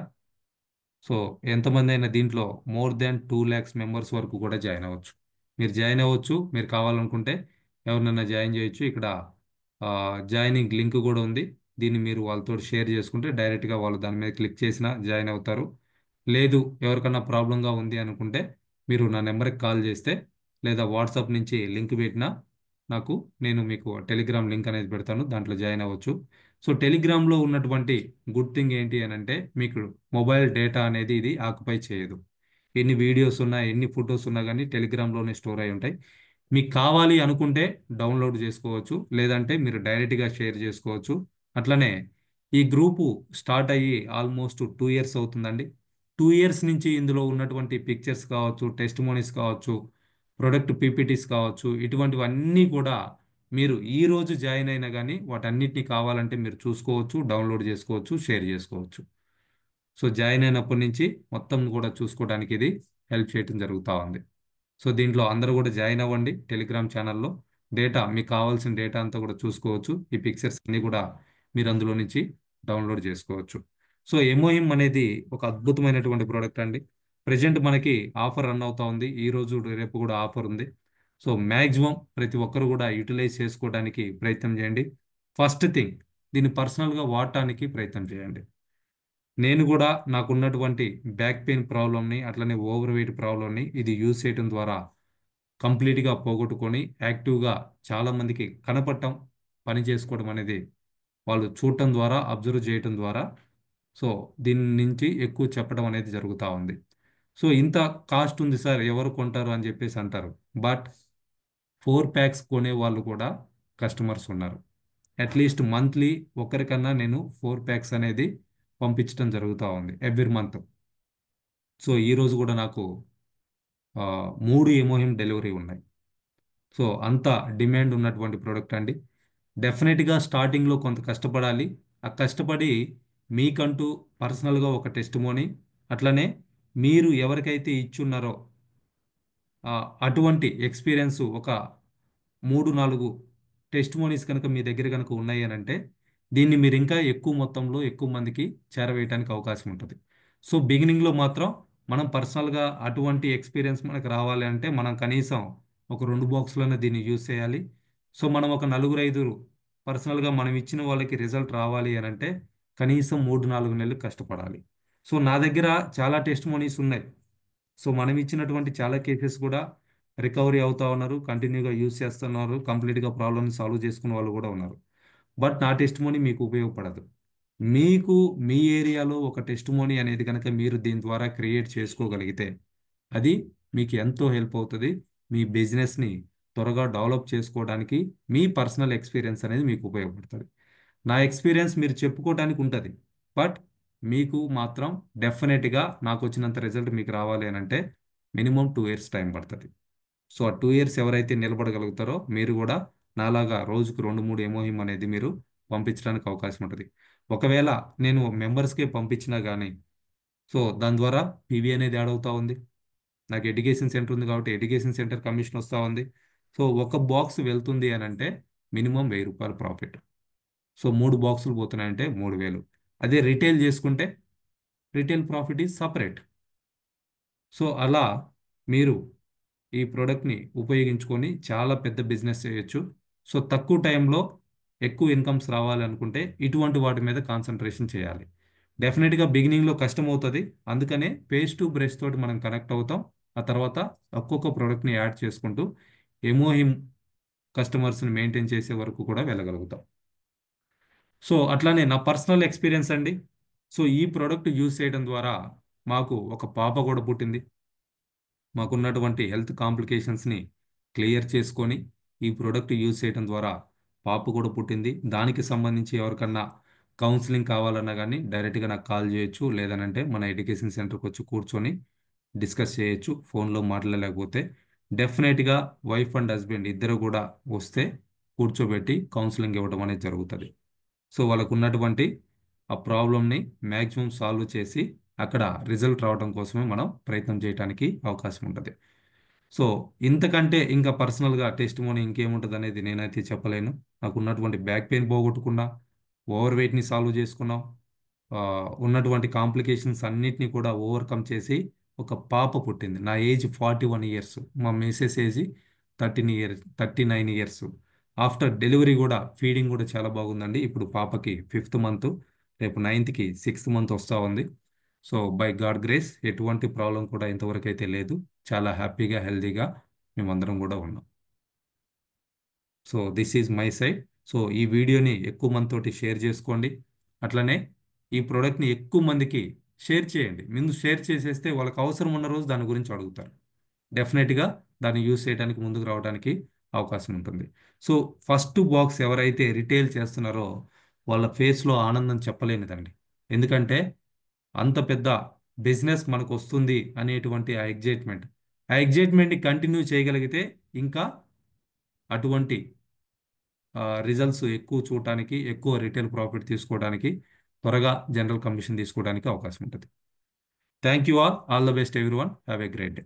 సో ఎంతమంది అయినా దీంట్లో మోర్ దాన్ 2 lakhs మెంబర్స్ వరకు కూడా జాయిన్ అవ్వచ్చు. మీరు జాయిన్ అవ్వచ్చు. మీరు కావాలనుకుంటే ఎవరినైనా జాయిన్ చేయొచ్చు. ఇక్కడ జాయినింగ్ లింక్ కూడా ఉంది. దీన్ని మీరు వాళ్ళతో షేర్ చేసుకుంటే డైరెక్ట్గా వాళ్ళు దాని మీద క్లిక్ చేసినా జాయిన్ అవుతారు. లేదు ఎవరికన్నా ప్రాబ్లంగా ఉంది అనుకుంటే మీరు నా నెంబర్కి కాల్ చేస్తే లేదా వాట్సాప్ నుంచి లింక్ పెట్టినా నేను మీకు టెలిగ్రామ్ లింక్ అనేది పెడతాను. దాంట్లో జాయిన్ అవ్వచ్చు. సో టెలిగ్రామ్లో ఉన్నటువంటి గుడ్ థింగ్ ఏంటి అని అంటే మీకు మొబైల్ డేటా అనేది ఇది ఆక్యుపై చేయదు. ఎన్ని వీడియోస్ ఉన్నా ఎన్ని ఫొటోస్ ఉన్నా కానీ టెలిగ్రామ్లోనే స్టోర్ అయి ఉంటాయి. మీకు కావాలి అనుకుంటే డౌన్లోడ్ చేసుకోవచ్చు, లేదంటే మీరు డైరెక్ట్గా షేర్ చేసుకోవచ్చు. అట్లనే ఈ గ్రూపు స్టార్ట్ అయ్యి ఆల్మోస్ట్ 2 years అవుతుందండి. 2 years నుంచి ఇందులో ఉన్నటువంటి పిక్చర్స్ కావచ్చు, టెస్టిమోనీస్ కావచ్చు, ప్రొడక్ట్ పీపీటీస్ కావచ్చు, ఇటువంటివన్నీ కూడా మీరు ఈ రోజు జాయిన్ అయినా కానీ వాటన్నిటిని కావాలంటే మీరు చూసుకోవచ్చు, డౌన్లోడ్ చేసుకోవచ్చు, షేర్ చేసుకోవచ్చు. సో జాయిన్ అయినప్పటి నుంచి మొత్తం కూడా చూసుకోవడానికి ఇది హెల్ప్ చేయడం జరుగుతూ ఉంది. సో దీంట్లో అందరూ కూడా జాయిన్ అవ్వండి. టెలిగ్రామ్ ఛానల్లో డేటా మీకు కావాల్సిన డేటా అంతా కూడా చూసుకోవచ్చు. ఈ పిక్చర్స్ అన్ని కూడా మీరు అందులో నుంచి డౌన్లోడ్ చేసుకోవచ్చు. సో ఎమోహిమ్ అనేది ఒక అద్భుతమైనటువంటి ప్రోడక్ట్ అండి. ప్రజెంట్ మనకి ఆఫర్ రన్ అవుతా ఉంది. ఈ రోజు రేపు కూడా ఆఫర్ ఉంది. సో మ్యాక్సిమం ప్రతి ఒక్కరు కూడా యూటిలైజ్ చేసుకోవడానికి ప్రయత్నం చేయండి. ఫస్ట్ థింగ్ దీన్ని పర్సనల్గా వాడటానికి ప్రయత్నం చేయండి. నేను కూడా నాకున్నటువంటి బ్యాక్ పెయిన్ ప్రాబ్లమ్ని అట్లనే ఓవర్ వెయిట్ ప్రాబ్లమ్ని ఇది యూజ్ చేయడం ద్వారా కంప్లీట్గా పోగొట్టుకొని యాక్టివ్గా చాలామందికి కనపడటం, పని చేసుకోవడం అనేది వాళ్ళు చూడటం ద్వారా, అబ్జర్వ్ చేయటం ద్వారా సో దీని నుంచి ఎక్కువ చెప్పడం అనేది జరుగుతూ ఉంది. సో ఇంత కాస్ట్ ఉంది సార్ ఎవరు కొంటారు అని చెప్పేసి అంటారు. బట్ 4 ప్యాక్స్ కొనే వాళ్ళు కూడా కస్టమర్స్ ఉన్నారు. అట్లీస్ట్ మంత్లీ ఒకరికన్నా నేను 4 ప్యాక్స్ అనేది పంపించడం జరుగుతూ ఉంది ఎవ్రీ మంత్. సో ఈరోజు కూడా నాకు 3 ఎమోహిమ్ డెలివరీ ఉన్నాయి. సో అంత డిమాండ్ ఉన్నటువంటి ప్రోడక్ట్ అండి. డెఫినెట్గా స్టార్టింగ్లో కొంత కష్టపడాలి. ఆ కష్టపడి మీకంటూ పర్సనల్గా ఒక టెస్టిమోనీ అట్లనే మీరు ఎవరికైతే ఇచ్చున్నారో అటువంటి ఎక్స్పీరియన్స్ ఒక 3-4 టెస్టిమోనీస్ కనుక మీ దగ్గర కనుక ఉన్నాయి అని అంటే దీన్ని మీరు ఇంకా ఎక్కువ మొత్తంలో ఎక్కువ మందికి చేరవేయడానికి అవకాశం ఉంటుంది. సో బిగినింగ్లో మాత్రం మనం పర్సనల్గా అటువంటి ఎక్స్పీరియన్స్ మనకు రావాలి అంటే మనం కనీసం ఒక 2 బాక్సులైనా దీన్ని యూజ్ చేయాలి. సో మనం ఒక 4-5 పర్సనల్గా మనం ఇచ్చిన వాళ్ళకి రిజల్ట్ రావాలి అని అంటే కనీసం 3-4 నెలలు కష్టపడాలి. సో నా దగ్గర చాలా టెస్టిమోనీస్ ఉన్నాయి. సో మనం ఇచ్చినటువంటి చాలా కేసెస్ కూడా రికవరీ అవుతా ఉన్నారు, కంటిన్యూగా యూజ్ చేస్తున్నారు, కంప్లీట్గా ప్రాబ్లమ్ని సాల్వ్ చేసుకున్న వాళ్ళు కూడా ఉన్నారు. బట్ నా టెస్టిమోనీ మీకు ఉపయోగపడదు. మీకు మీ ఏరియాలో ఒక టెస్టిమోనీ అనేది కనుక మీరు దీని ద్వారా క్రియేట్ చేసుకోగలిగితే అది మీకు ఎంతో హెల్ప్ అవుతుంది. మీ బిజినెస్ని త్వరగా డెవలప్ చేసుకోవడానికి మీ పర్సనల్ ఎక్స్పీరియన్స్ అనేది మీకు ఉపయోగపడుతుంది. నా ఎక్స్పీరియన్స్ మీరు చెప్పుకోవడానికి ఉంటుంది. బట్ మీకు మాత్రం డెఫినెట్గా నాకు వచ్చినంత రిజల్ట్ మీకు రావాలి అని అంటే మినిమం 2 ఇయర్స్ టైం పడుతుంది. సో ఆ 2 ఇయర్స్ ఎవరైతే నిలబడగలుగుతారో మీరు కూడా నాలాగా రోజుకు 2-3 ఎమోహిమ్ అనేది మీరు పంపించడానికి అవకాశం ఉంటుంది. ఒకవేళ నేను మెంబర్స్కే పంపించినా కానీ సో దాని ద్వారా పీవీ అనేది యాడ్ అవుతా ఉంది. నాకు ఎడ్యుకేషన్ సెంటర్ ఉంది కాబట్టి ఎడ్యుకేషన్ సెంటర్ కమిషన్ వస్తూ ఉంది. సో ఒక బాక్స్ వెళ్తుంది అని అంటే మినిమం 1000 రూపాయలు ప్రాఫిట్. సో 3 బాక్సులు పోతున్నాయంటే 3000. అదే రిటైల్ చేసుకుంటే retail profit is separate. So అలా మీరు ఈ ప్రోడక్ట్ని ఉపయోగించుకొని చాలా పెద్ద బిజినెస్ చేయొచ్చు. సో తక్కువ టైంలో ఎక్కువ ఇన్కమ్స్ రావాలనుకుంటే ఇటువంటి వాటి మీద కాన్సన్ట్రేషన్ చేయాలి. డెఫినెట్గా బిగినింగ్లో కష్టం అవుతుంది. అందుకనే పేజ్ టు బ్రష్ తోటి మనం కనెక్ట్ అవుతాం. ఆ తర్వాత ఒక్కొక్క ప్రోడక్ట్ని యాడ్ చేసుకుంటూ ఎమోహిమ్ కస్టమర్స్ని మెయింటైన్ చేసే వరకు కూడా వెళ్ళగలుగుతాం. సో అట్లానే నా పర్సనల్ ఎక్స్పీరియన్స్ అండి. సో ఈ ప్రోడక్ట్ యూజ్ చేయడం ద్వారా మాకు ఒక పాప కూడా పుట్టింది. మాకున్నటువంటి హెల్త్ కాంప్లికేషన్స్ని క్లియర్ చేసుకొని ఈ ప్రోడక్ట్ యూజ్ చేయడం ద్వారా పాప కూడా పుట్టింది. దానికి సంబంధించి ఎవరికన్నా కౌన్సిలింగ్ కావాలన్నా కానీ డైరెక్ట్గా నాకు కాల్ చేయొచ్చు. లేదనంటే మన ఎడ్యుకేషన్ సెంటర్కి వచ్చి కూర్చొని డిస్కస్ చేయొచ్చు. ఫోన్లో మాట్లాడలేకపోతే డెఫినెట్గా వైఫ్ అండ్ హస్బెండ్ ఇద్దరు కూడా వస్తే కూర్చోబెట్టి కౌన్సిలింగ్ ఇవ్వడం అనేది జరుగుతుంది. సో వాళ్ళకు ఉన్నటువంటి ఆ ప్రాబ్లమ్ని మ్యాక్సిమం సాల్వ్ చేసి అక్కడ రిజల్ట్ రావడం కోసమే మనం ప్రయత్నం చేయడానికి అవకాశం ఉంటుంది. సో ఇంతకంటే ఇంకా పర్సనల్గా టెస్టిమోనీ ఇంకేముంటుంది అనేది నేనైతే చెప్పలేను. నాకు ఉన్నటువంటి బ్యాక్ పెయిన్ పోగొట్టుకున్నా, ఓవర్ వెయిట్ని సాల్వ్ చేసుకున్నాం, ఉన్నటువంటి కాంప్లికేషన్స్ అన్నిటినీ కూడా ఓవర్కమ్ చేసి ఒక పాప పుట్టింది. నా ఏజ్ 41 ఇయర్స్, మా Mrs age 39 years. After delivery కూడా ఫీడింగ్ కూడా చాలా బాగుందండి. ఇప్పుడు పాపకి 5th మంత్, రేపు 9th కి 6th మంత్ వస్తూ ఉంది. సో బై గాడ్ గ్రేస్ ఎటువంటి ప్రాబ్లం కూడా ఇంతవరకు అయితే లేదు. చాలా హ్యాపీగా హెల్తీగా మేమందరం కూడా ఉన్నాం. So this is my side. So ఈ వీడియోని ఎక్కువ మందితోటి షేర్ చేసుకోండి. అట్లనే ఈ ప్రోడక్ట్ని ఎక్కువ మందికి షేర్ చేయండి. ముందు షేర్ చేసేస్తే వాళ్ళకి అవసరం ఉన్న రోజు దాని గురించి అడుగుతారు. డెఫినెట్గా దాన్ని యూజ్ చేయడానికి ముందుకు రావడానికి అవకాశం ఉంటుంది. సో ఫస్ట్ బాక్స్ ఎవరైతే రిటైల్ చేస్తున్నారో వాళ్ళ ఫేస్లో ఆనందం చెప్పలేనిదండి. ఎందుకంటే అంత పెద్ద బిజినెస్ మనకు వస్తుంది అనేటువంటి ఆ ఎగ్జైట్మెంట్ని కంటిన్యూ చేయగలిగితే ఇంకా అటువంటి రిజల్ట్స్ ఎక్కువ చూడటానికి, ఎక్కువ రిటైల్ ప్రాఫిట్ తీసుకోవడానికి, త్వరగా జనరల్ కమిషన్ తీసుకోవడానికి అవకాశం ఉంటుంది. Thank you all the best everyone. Have a great day.